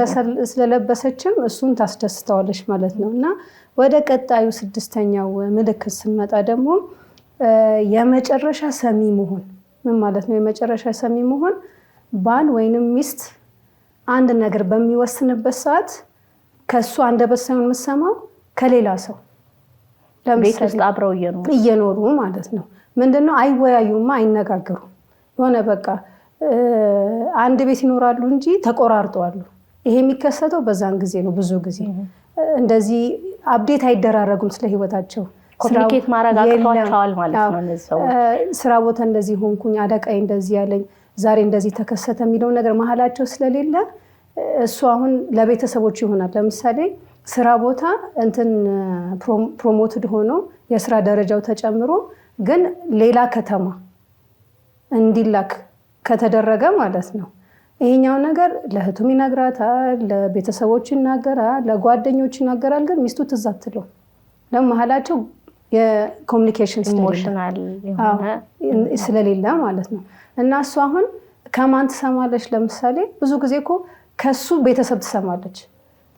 ስለለበሰችም እሱን ታስደስተዋለች ማለት ነው። እና ወደ ቀጣዩ 6ኛው ምልክት ስንመጣ ደግሞ የመጨረሻ ሰሚ መሆን። ምን ማለት ነው የመጨረሻ ሰሚ መሆን? ባል ወይንም ሚስት አንድ ነገር በሚወስንበት ሰዓት ከሱ አንደበት ሳይሆን የምትሰማው ከሌላ ሰው ቤት ውስጥ አብረው እየኖሩ ማለት ነው። ምንድነው አይወያዩማ፣ አይነጋገሩም። የሆነ በቃ አንድ ቤት ይኖራሉ እንጂ ተቆራርጠዋል። ይሄ የሚከሰተው በዛን ጊዜ ነው። ብዙ ጊዜ እንደዚህ አፕዴት አይደራረጉም ስለ ህይወታቸው። ኮሚኒኬት ማድረግ አቅቷቸዋል ማለት ነው እነዚህ ሰዎች። ስራ ቦታ እንደዚህ ሆንኩኝ፣ አለቃዬ እንደዚህ ያለኝ፣ ዛሬ እንደዚህ ተከሰተ የሚለው ነገር መሀላቸው ስለሌለ እሱ አሁን ለቤተሰቦች ይሆናል። ለምሳሌ ስራ ቦታ እንትን ፕሮሞትድ ሆኖ የስራ ደረጃው ተጨምሮ ግን ሌላ ከተማ እንዲላክ ከተደረገ ማለት ነው ይሄኛው ነገር ለእህቱም ይነግራታል፣ ለቤተሰቦች ይናገራል፣ ለጓደኞች ይናገራል። ግን ሚስቱ ትዝ አትለው። ለመሀላቸው የኮሚኒኬሽን ስለሌለ ማለት ነው። እና እሱ አሁን ከማን ትሰማለች? ለምሳሌ ብዙ ጊዜ እኮ ከሱ ቤተሰብ ትሰማለች።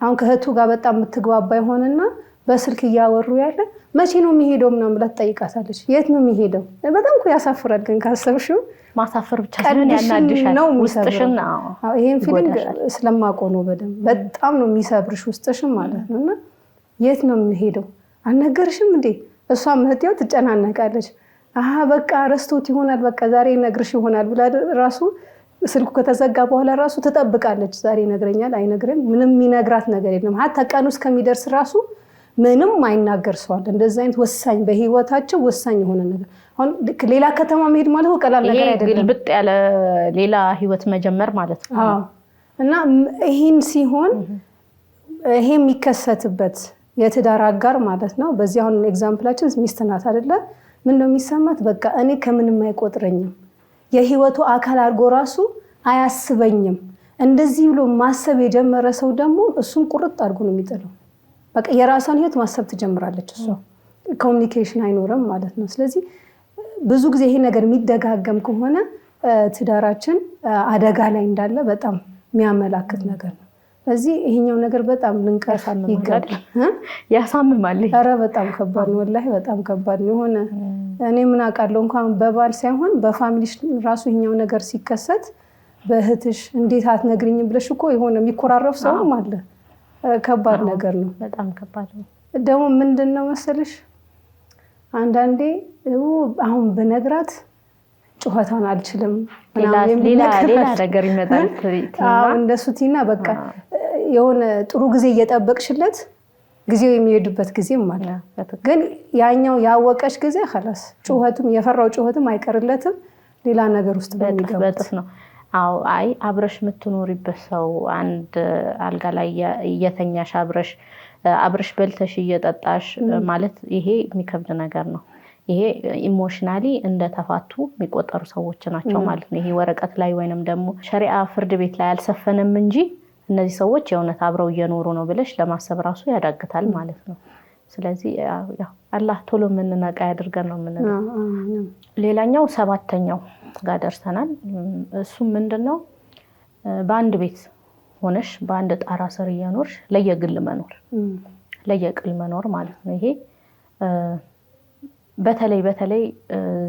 አሁን ከእህቱ ጋር በጣም የምትግባባ ይሆንና በስልክ እያወሩ ያለ መቼ ነው የሚሄደው ምናምን ብላ ትጠይቃታለች። የት ነው የሚሄደው? በጣም እኮ ያሳፍራል። ግን ካሰብሽው ማሳፈር ብቻ ሳይሆን ያናድሻል ውስጥሽን። ይሄን ፊሊንግ ስለማውቀው ነው በደንብ በጣም ነው የሚሰብርሽ ውስጥሽን ማለት ነው። እና የት ነው የሚሄደው አልነገርሽም እንዴ? እሷም እህቴው ትጨናነቃለች። በቃ ረስቶት ይሆናል፣ በቃ ዛሬ ነግርሽ ይሆናል ብላ ራሱ ስልኩ ከተዘጋ በኋላ ራሱ ትጠብቃለች። ዛሬ ይነግረኛል አይነግረም፣ ምንም የሚነግራት ነገር የለም። ሀታ ቀኑ እስከሚደርስ ራሱ ምንም አይናገር ሰው አለ። እንደዚህ አይነት ወሳኝ በህይወታቸው ወሳኝ የሆነ ነገር። አሁን ሌላ ከተማ መሄድ ማለት ቀላል ነገር አይደለም። ግልብጥ ያለ ሌላ ህይወት መጀመር ማለት ነው። እና ይሄን ሲሆን ይሄ የሚከሰትበት የትዳር አጋር ማለት ነው። በዚህ አሁን ኤግዛምፕላችን ሚስት ናት አይደለ? ምን ነው የሚሰማት? በቃ እኔ ከምንም አይቆጥረኝም፣ የህይወቱ አካል አድርጎ ራሱ አያስበኝም። እንደዚህ ብሎ ማሰብ የጀመረ ሰው ደግሞ እሱን ቁርጥ አድርጎ ነው የሚጥለው። በቃ የራሷን ህይወት ማሰብ ትጀምራለች። እሷ ኮሚኒኬሽን አይኖርም ማለት ነው። ስለዚህ ብዙ ጊዜ ይሄ ነገር የሚደጋገም ከሆነ ትዳራችን አደጋ ላይ እንዳለ በጣም የሚያመላክት ነገር ነው። ስለዚህ ይሄኛው ነገር በጣም ልንቀርፍ ይገባል። ያሳምማል። ኧረ በጣም ከባድ ነው፣ ወላሂ በጣም ከባድ ነው። የሆነ እኔ ምን አውቃለሁ እንኳን በባል ሳይሆን በፋሚሊሽ ራሱ ይሄኛው ነገር ሲከሰት በእህትሽ እንዴት አትነግሪኝም ብለሽ እኮ የሆነ የሚኮራረፍ ሰውም አለ። ከባድ ነገር ነው፣ በጣም ከባድ ነው። ደግሞ ምንድነው መሰለሽ አንዳንዴ አሁን በነግራት ጩኸታን አልችልም ሌላ ነገር ይመጣል። እንደሱ ቲና በቃ የሆነ ጥሩ ጊዜ እየጠበቅሽለት ጊዜው የሚሄድበት ጊዜም አለ። ግን ያኛው ያወቀሽ ጊዜ خلاص ጩኸቱም የፈራው ጩኸቱም አይቀርለትም፣ ሌላ ነገር ውስጥ በሚገባበት ነው። አይ አብረሽ የምትኖሪበት ሰው አንድ አልጋ ላይ እየተኛሽ አብረሽ በልተሽ እየጠጣሽ ማለት ይሄ የሚከብድ ነገር ነው። ይሄ ኢሞሽናሊ እንደተፋቱ የሚቆጠሩ ሰዎች ናቸው ማለት ነው። ይሄ ወረቀት ላይ ወይንም ደግሞ ሸሪዓ ፍርድ ቤት ላይ አልሰፈነም እንጂ እነዚህ ሰዎች የእውነት አብረው እየኖሩ ነው ብለሽ ለማሰብ ራሱ ያዳግታል ማለት ነው። ስለዚህ ያው አላህ ቶሎ የምንነቃ ያድርገን ነው የምንለው። ሌላኛው 7ኛው ጋር ደርሰናል። እሱም ምንድነው? በአንድ ቤት ሆነሽ በአንድ ጣራ ስር እየኖርሽ ለየግል መኖር ማለት ነው። ይሄ በተለይ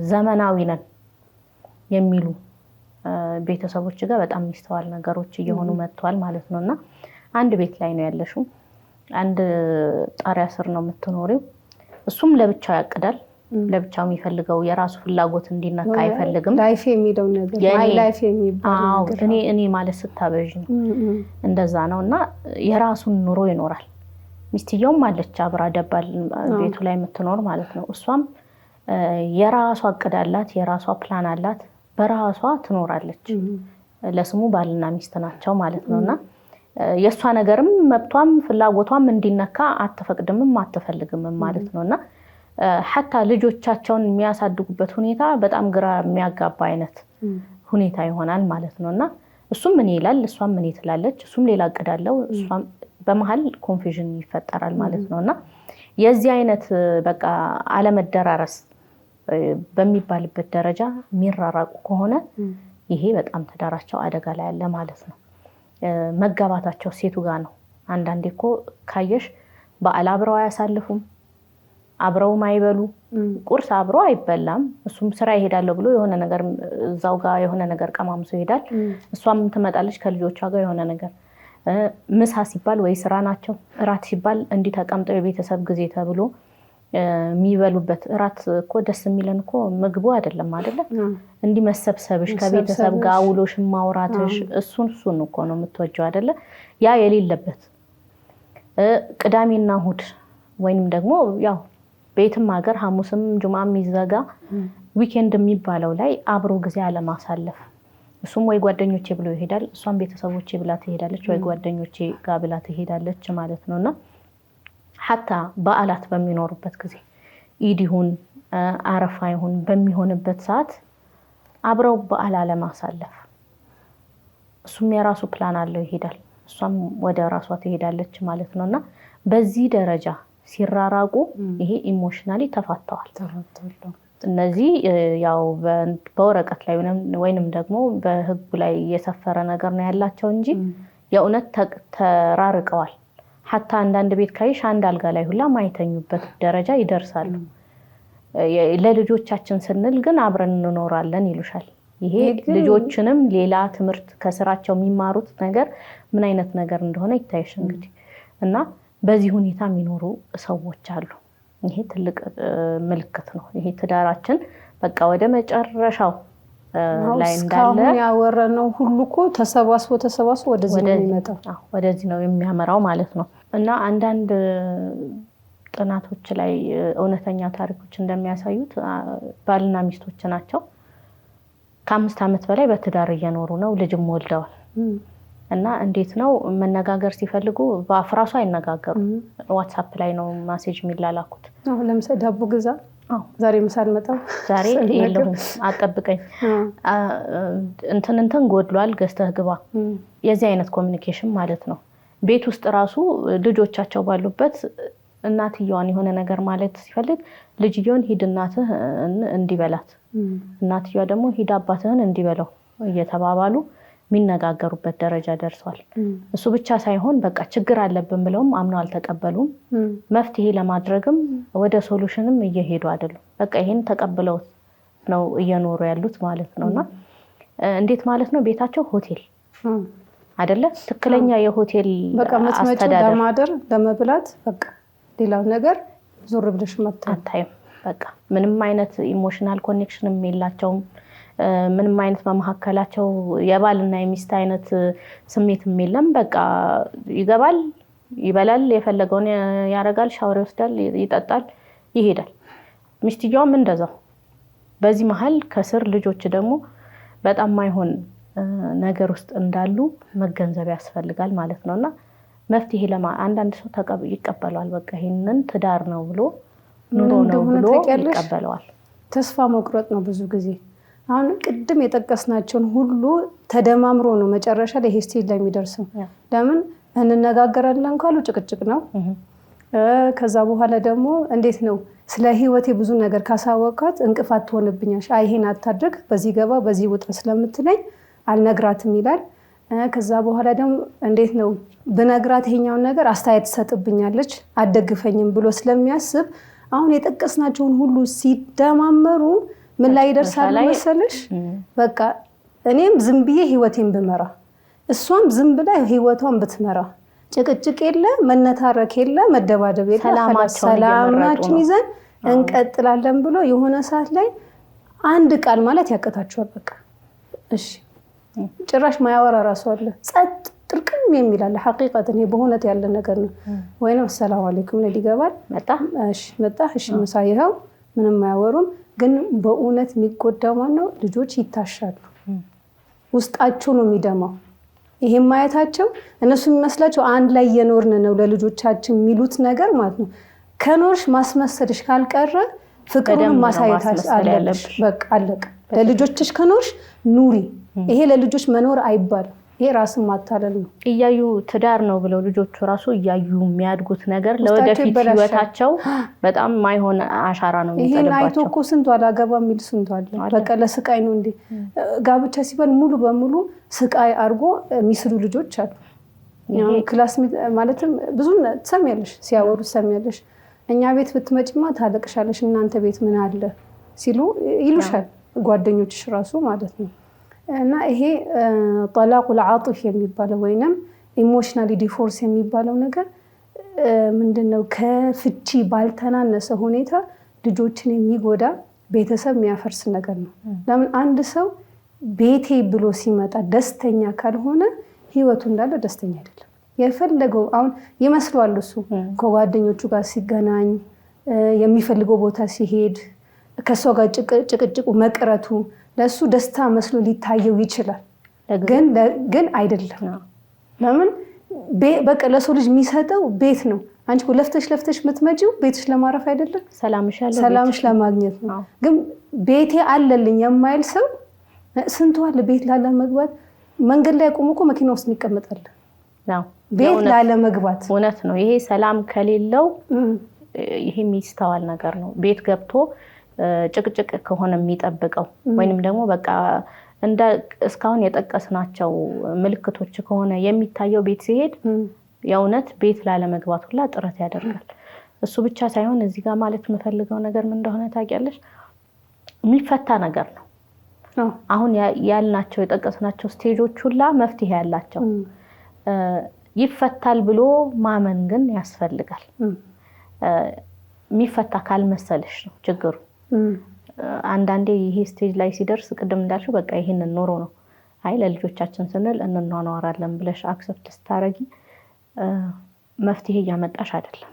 ዘመናዊ ነን የሚሉ ቤተሰቦች ጋር በጣም የሚስተዋል ነገሮች እየሆኑ መጥቷል ማለት ነውና አንድ ቤት ላይ ነው ያለሽው፣ አንድ ጣሪያ ስር ነው የምትኖሪው። እሱም ለብቻው ያቅዳል። ለብቻው የሚፈልገው የራሱ ፍላጎት እንዲነካ አይፈልግም። ላይፍ የሚለው ነገር ማይ ላይፍ የሚባለው ነገር እኔ ማለት ስታበዥ ነው እንደዛ ነውና የራሱን ኑሮ ይኖራል። ሚስትየውም አለች አብራ ደባል ቤቱ ላይ የምትኖር ማለት ነው። እሷም የራሷ እቅድ አላት፣ የራሷ ፕላን አላት፣ በራሷ ትኖራለች። ለስሙ ባልና ሚስት ናቸው ማለት ነውና የሷ ነገርም መብቷም ፍላጎቷም እንዲነካ አትፈቅድምም አትፈልግም ማለት ነውና ሐታ ልጆቻቸውን የሚያሳድጉበት ሁኔታ በጣም ግራ የሚያጋባ አይነት ሁኔታ ይሆናል ማለት ነውና እሱም ምን ይላል እሷም ምን ትላለች፣ እሱም ሌላ እቅድ አለው፣ እሷም በመሃል ኮንፊውዥን ይፈጠራል ማለት ነውና የዚህ አይነት በቃ አለመደራረስ በሚባልበት ደረጃ የሚራራቁ ከሆነ ይሄ በጣም ትዳራቸው አደጋ ላይ ያለ ማለት ነው። መጋባታቸው ሴቱ ጋር ነው። አንዳንዴ እኮ ካየሽ በዓል አብረው አያሳልፉም፣ አብረው ማይበሉ፣ ቁርስ አብረው አይበላም። እሱም ስራ ይሄዳል ብሎ የሆነ ነገር እዛው ጋር የሆነ ነገር ቀማምሶ ይሄዳል፣ እሷም ትመጣለች ከልጆቿ ጋር የሆነ ነገር። ምሳ ሲባል ወይ ስራ ናቸው፣ እራት ሲባል እንዲህ ተቀምጠው የቤተሰብ ጊዜ ተብሎ የሚበሉበት። እራት እኮ ደስ የሚለን እኮ ምግቡ አይደለም አይደለ? እንዲህ መሰብሰብሽ ከቤተሰብ ጋር ውሎሽ ማውራትሽ እሱን እኮ ነው የምትወጂው አይደለ? ያ የሌለበት ቅዳሜና እሑድ ወይንም ደግሞ ያው ቤትም ሀገር ሐሙስም ጁማም ይዘጋ ዊኬንድ የሚባለው ላይ አብሮ ጊዜ አለማሳለፍ። እሱም ወይ ጓደኞቼ ብሎ ይሄዳል፣ እሷም ቤተሰቦቼ ብላ ትሄዳለች፣ ወይ ጓደኞቼ ጋር ብላ ትሄዳለች ማለት ነውና ሐታ በዓላት በሚኖሩበት ጊዜ ኢድ ይሁን አረፋ ይሁን በሚሆንበት ሰዓት አብረው በዓል አለማሳለፍ። እሱም የራሱ ፕላን አለው ይሄዳል፣ እሷም ወደ ራሷ ትሄዳለች ማለት ነውና በዚህ ደረጃ ሲራራቁ ይሄ ኢሞሽናሊ ተፋተዋል። እነዚህ ያው በወረቀት ላይ ወይንም ደግሞ በህጉ ላይ የሰፈረ ነገር ነው ያላቸው እንጂ የእውነት ተራርቀዋል። ሐታ አንዳንድ ቤት ካይሽ አንድ አልጋ ላይ ሁላ ማይተኙበት ደረጃ ይደርሳሉ። ለልጆቻችን ስንል ግን አብረን እንኖራለን ይሉሻል። ይሄ ልጆችንም ሌላ ትምህርት ከስራቸው የሚማሩት ነገር ምን አይነት ነገር እንደሆነ ይታይሽ እንግዲህ። እና በዚህ ሁኔታ የሚኖሩ ሰዎች አሉ። ይሄ ትልቅ ምልክት ነው። ይሄ ትዳራችን በቃ ወደ መጨረሻው ላይ እንዳለ ያወራነው ሁሉ እኮ ተሰባስቦ ወደዚህ ነው የሚመጣው። ወደዚህ ነው የሚያመራው ማለት ነው። እና አንዳንድ ጥናቶች ላይ እውነተኛ ታሪኮች እንደሚያሳዩት ባልና ሚስቶች ናቸው ከ5 ዓመት በላይ በትዳር እየኖሩ ነው፣ ልጅም ወልደዋል። እና እንዴት ነው መነጋገር ሲፈልጉ በአፍራሱ አይነጋገሩም። ዋትስአፕ ላይ ነው ሜሴጅ የሚላላኩት። ለምሳሌ ዳቦ ግዛ፣ ዛሬ ምሳል መጣው፣ ዛሬ የለሁም አጠብቀኝ፣ እንትን ጎድሏል ገዝተህ ግባ። የዚህ አይነት ኮሚኒኬሽን ማለት ነው። ቤት ውስጥ ራሱ ልጆቻቸው ባሉበት እናትየዋን የሆነ ነገር ማለት ሲፈልግ ልጅየውን ሂድ እናትህ እንዲበላት፣ እናትየዋ ደግሞ ሂድ አባትህን እንዲበላው እየተባባሉ የሚነጋገሩበት ደረጃ ደርሷል። እሱ ብቻ ሳይሆን በቃ ችግር አለብን ብለውም አምነው አልተቀበሉም። መፍትሄ ለማድረግም ወደ ሶሉሽንም እየሄዱ አይደሉም። በቃ ይሄን ተቀብለው ነው እየኖሩ ያሉት ማለት ነውና እንዴት ማለት ነው ቤታቸው ሆቴል አይደለ? ትክክለኛ የሆቴል በቃ መስመጪው ለማደር ለመብላት በቃ ሌላው ነገር ዞር ብለሽ አታይም። በቃ ምንም አይነት ኢሞሽናል ኮኔክሽንም የላቸውም። ምንም አይነት በመሐከላቸው የባልና የሚስት አይነት ስሜትም የለም። በቃ ይገባል፣ ይበላል፣ የፈለገውን ያረጋል፣ ሻወር ይወስዳል፣ ይጠጣል፣ ይሄዳል። ሚስትየውም እንደዛው። በዚህ መሃል ከስር ልጆች ደግሞ በጣም ማይሆን ነገር ውስጥ እንዳሉ መገንዘብ ያስፈልጋል ማለት ነውና መፍትሄ አንዳንድ ሰው ይቀበለዋል። በቃ ይሄንን ትዳር ነው ብሎ ኑሮ ነው ብሎ ይቀበለዋል። ተስፋ መቁረጥ ነው ብዙ ጊዜ። አሁን ቅድም የጠቀስናቸውን ሁሉ ተደማምሮ ነው መጨረሻ ላይ ይሄ ስቴጅ ላይ የሚደርሰው። ለምን እንነጋገራለን ካሉ ጭቅጭቅ ነው። ከዛ በኋላ ደግሞ እንዴት ነው ስለ ህይወቴ ብዙ ነገር ካሳወቃት እንቅፋት ትሆንብኛለሽ፣ ይሄን አታድርግ፣ በዚህ ገባ በዚህ ውጣ ስለምትለኝ አልነግራትም ይላል። ከዛ በኋላ ደግሞ እንዴት ነው በነግራት ይሄኛውን ነገር አስተያየት ትሰጥብኛለች፣ አደግፈኝም ብሎ ስለሚያስብ አሁን የጠቀስናቸውን ሁሉ ሲደማመሩ ምን ላይ ይደርሳል መሰለሽ? በቃ እኔም ዝም ብዬ ህይወቴን ብመራ እሷም ዝም ብላ ህይወቷን ብትመራ ጭቅጭቅ የለ፣ መነታረክ የለ፣ መደባደብ የለ፣ ሰላማችን ይዘን እንቀጥላለን ብሎ የሆነ ሰዓት ላይ አንድ ቃል ማለት ያቀታቸዋል። በቃ እሺ ጭራሽ ማያወራ ራሱ አለ፣ ጸጥ ጥርቅም የሚል አለ። ሐቂቀተን ይሄ በእውነት ያለ ነገር ነው። ወይንም ሰላም አለይኩም ነው ይገባል። መጣ እሺ ምሳ ይኸው፣ ምንም አያወሩም። ግን በእውነት የሚጎዳው ማነው? ልጆች ይታሻሉ፣ ውስጣቸው ነው የሚደማው። ይሄን ማየታቸው እነሱ የሚመስላቸው አንድ ላይ እየኖርን ነው ለልጆቻችን የሚሉት ነገር ማለት ነው። ከኖርሽ ማስመሰልሽ ካልቀረ ፍቅሩን ማሳየት አለብሽ። በቃ አለቀ። ለልጆችሽ ከኖርሽ ኑሪ። ይሄ ለልጆች መኖር አይባልም። ይሄ ራስን ማታለል ነው። እያዩ ትዳር ነው ብለው ልጆቹ ራሱ እያዩ የሚያድጉት ነገር ለወደፊት ህይወታቸው በጣም ማይሆን አሻራ ነው የሚጥልባቸው። ይሄን አይቶ እኮ ስንቱ አላገባ የሚል ስንቱ አለ። በቃ ለስቃይ ነው እንዴ ጋብቻ ሲባል ሙሉ በሙሉ ስቃይ አድርጎ የሚስሉ ልጆች አሉ። ክላስ ማለትም ብዙ ትሰሚያለሽ፣ ሲያወሩ ትሰሚያለሽ። እኛ ቤት ብትመጪማ ታለቅሻለሽ፣ እናንተ ቤት ምን አለ ሲሉ ይሉሻል ጓደኞችሽ ራሱ ማለት ነው። እና ይሄ ጠላቁል ዓጢፍ የሚባለው ወይንም ኢሞሽናሊ ዲፎርስ የሚባለው ነገር ምንድነው? ከፍቺ ባልተናነሰ ሁኔታ ልጆችን የሚጎዳ ቤተሰብ የሚያፈርስ ነገር ነው። ለምን አንድ ሰው ቤቴ ብሎ ሲመጣ ደስተኛ ካልሆነ ህይወቱ እንዳለ ደስተኛ አይደለም። የፈለገው አሁን ይመስለዋል እሱ ከጓደኞቹ ጋር ሲገናኝ፣ የሚፈልገው ቦታ ሲሄድ፣ ከሷ ጋር ጭቅጭቁ መቅረቱ ለሱ ደስታ መስሎ ሊታየው ይችላል። ግን አይደለም። ለምን በቃ ለሰው ልጅ የሚሰጠው ቤት ነው። አንቺ ለፍተሽ የምትመጪው ቤትሽ ለማረፍ አይደለም፣ ሰላምሽ ለማግኘት ነው። ግን ቤቴ አለልኝ የማይል ሰው ስንቱ አለ ቤት ላለ መግባት መንገድ ላይ ቆሞ እኮ መኪና ውስጥ ይቀመጣል ቤት ላለ መግባት። እውነት ነው። ይሄ ሰላም ከሌለው ይሄ የሚስተዋል ነገር ነው። ቤት ገብቶ ጭቅጭቅ ከሆነ የሚጠብቀው ወይንም ደግሞ በቃ እንደ እስካሁን የጠቀስናቸው ምልክቶች ከሆነ የሚታየው ቤት ሲሄድ የእውነት ቤት ላለመግባት ሁላ ጥረት ያደርጋል። እሱ ብቻ ሳይሆን እዚህ ጋር ማለት የምፈልገው ነገር ምን እንደሆነ ታውቂያለሽ? የሚፈታ ነገር ነው። አሁን ያልናቸው የጠቀስናቸው ስቴጆች ሁላ መፍትሄ ያላቸው ይፈታል ብሎ ማመን ግን ያስፈልጋል። የሚፈታ ካልመሰለሽ ነው ችግሩ። አንዳንዴ ይሄ ስቴጅ ላይ ሲደርስ ቅድም እንዳልሽው በቃ ይሄንን ኖሮ ነው አይ ለልጆቻችን ስንል እንኗኗራለን ብለሽ አክሰፕት ስታረጊ መፍትሄ እያመጣሽ አይደለም።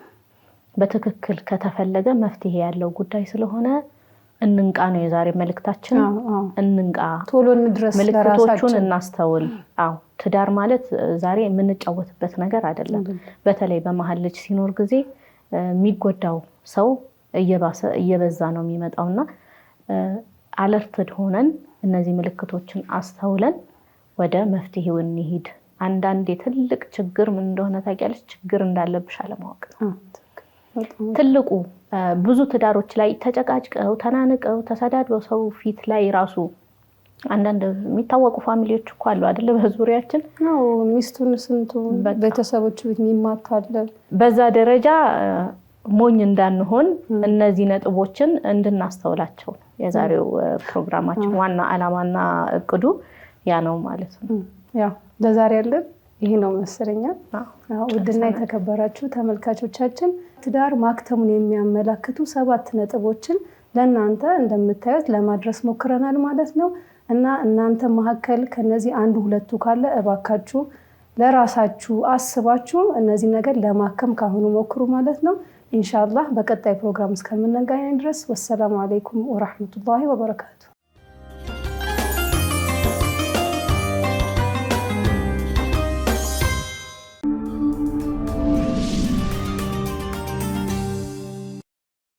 በትክክል ከተፈለገ መፍትሄ ያለው ጉዳይ ስለሆነ እንንቃ ነው የዛሬ መልእክታችን። እንንቃ፣ ቶሎ እንድረስ፣ ምልክቶቹን እናስተውል። ትዳር ማለት ዛሬ የምንጫወትበት ነገር አይደለም። በተለይ በመሀል ልጅ ሲኖር ጊዜ የሚጎዳው ሰው እየበዛ ነው የሚመጣውና አለርትድ ሆነን እነዚህ ምልክቶችን አስተውለን ወደ መፍትሄው እንሂድ። አንዳንዴ ትልቅ ችግር ምን እንደሆነ ታውቂያለሽ? ችግር እንዳለብሽ አለማወቅ ነው ትልቁ። ብዙ ትዳሮች ላይ ተጨቃጭቀው ተናንቀው ተሰዳድበው ሰው ፊት ላይ ራሱ አንዳንድ የሚታወቁ ፋሚሊዎች እኮ አሉ አይደለ? በዙሪያችን ሚስቱን ስንቱ ቤተሰቦች ቤት የሚማታለ። በዛ ደረጃ ሞኝ እንዳንሆን እነዚህ ነጥቦችን እንድናስተውላቸው የዛሬው ፕሮግራማችን ዋና ዓላማና እቅዱ ያ ነው ማለት ነው። ያው ለዛሬ ያለን ይሄ ነው መሰለኛል። ውድና የተከበራችሁ ተመልካቾቻችን ትዳር ማክተሙን የሚያመላክቱ 7 ነጥቦችን ለእናንተ እንደምታዩት ለማድረስ ሞክረናል ማለት ነው። እና እናንተ መካከል ከነዚህ አንዱ ሁለቱ ካለ እባካችሁ ለራሳችሁ አስባችሁ እነዚህ ነገር ለማከም ካሁኑ ሞክሩ ማለት ነው። ኢንሻአላህ በቀጣይ ፕሮግራም እስከምንገናኝ ድረስ ወሰላሙ አለይኩም ወራህመቱላሂ ወበረካቱ።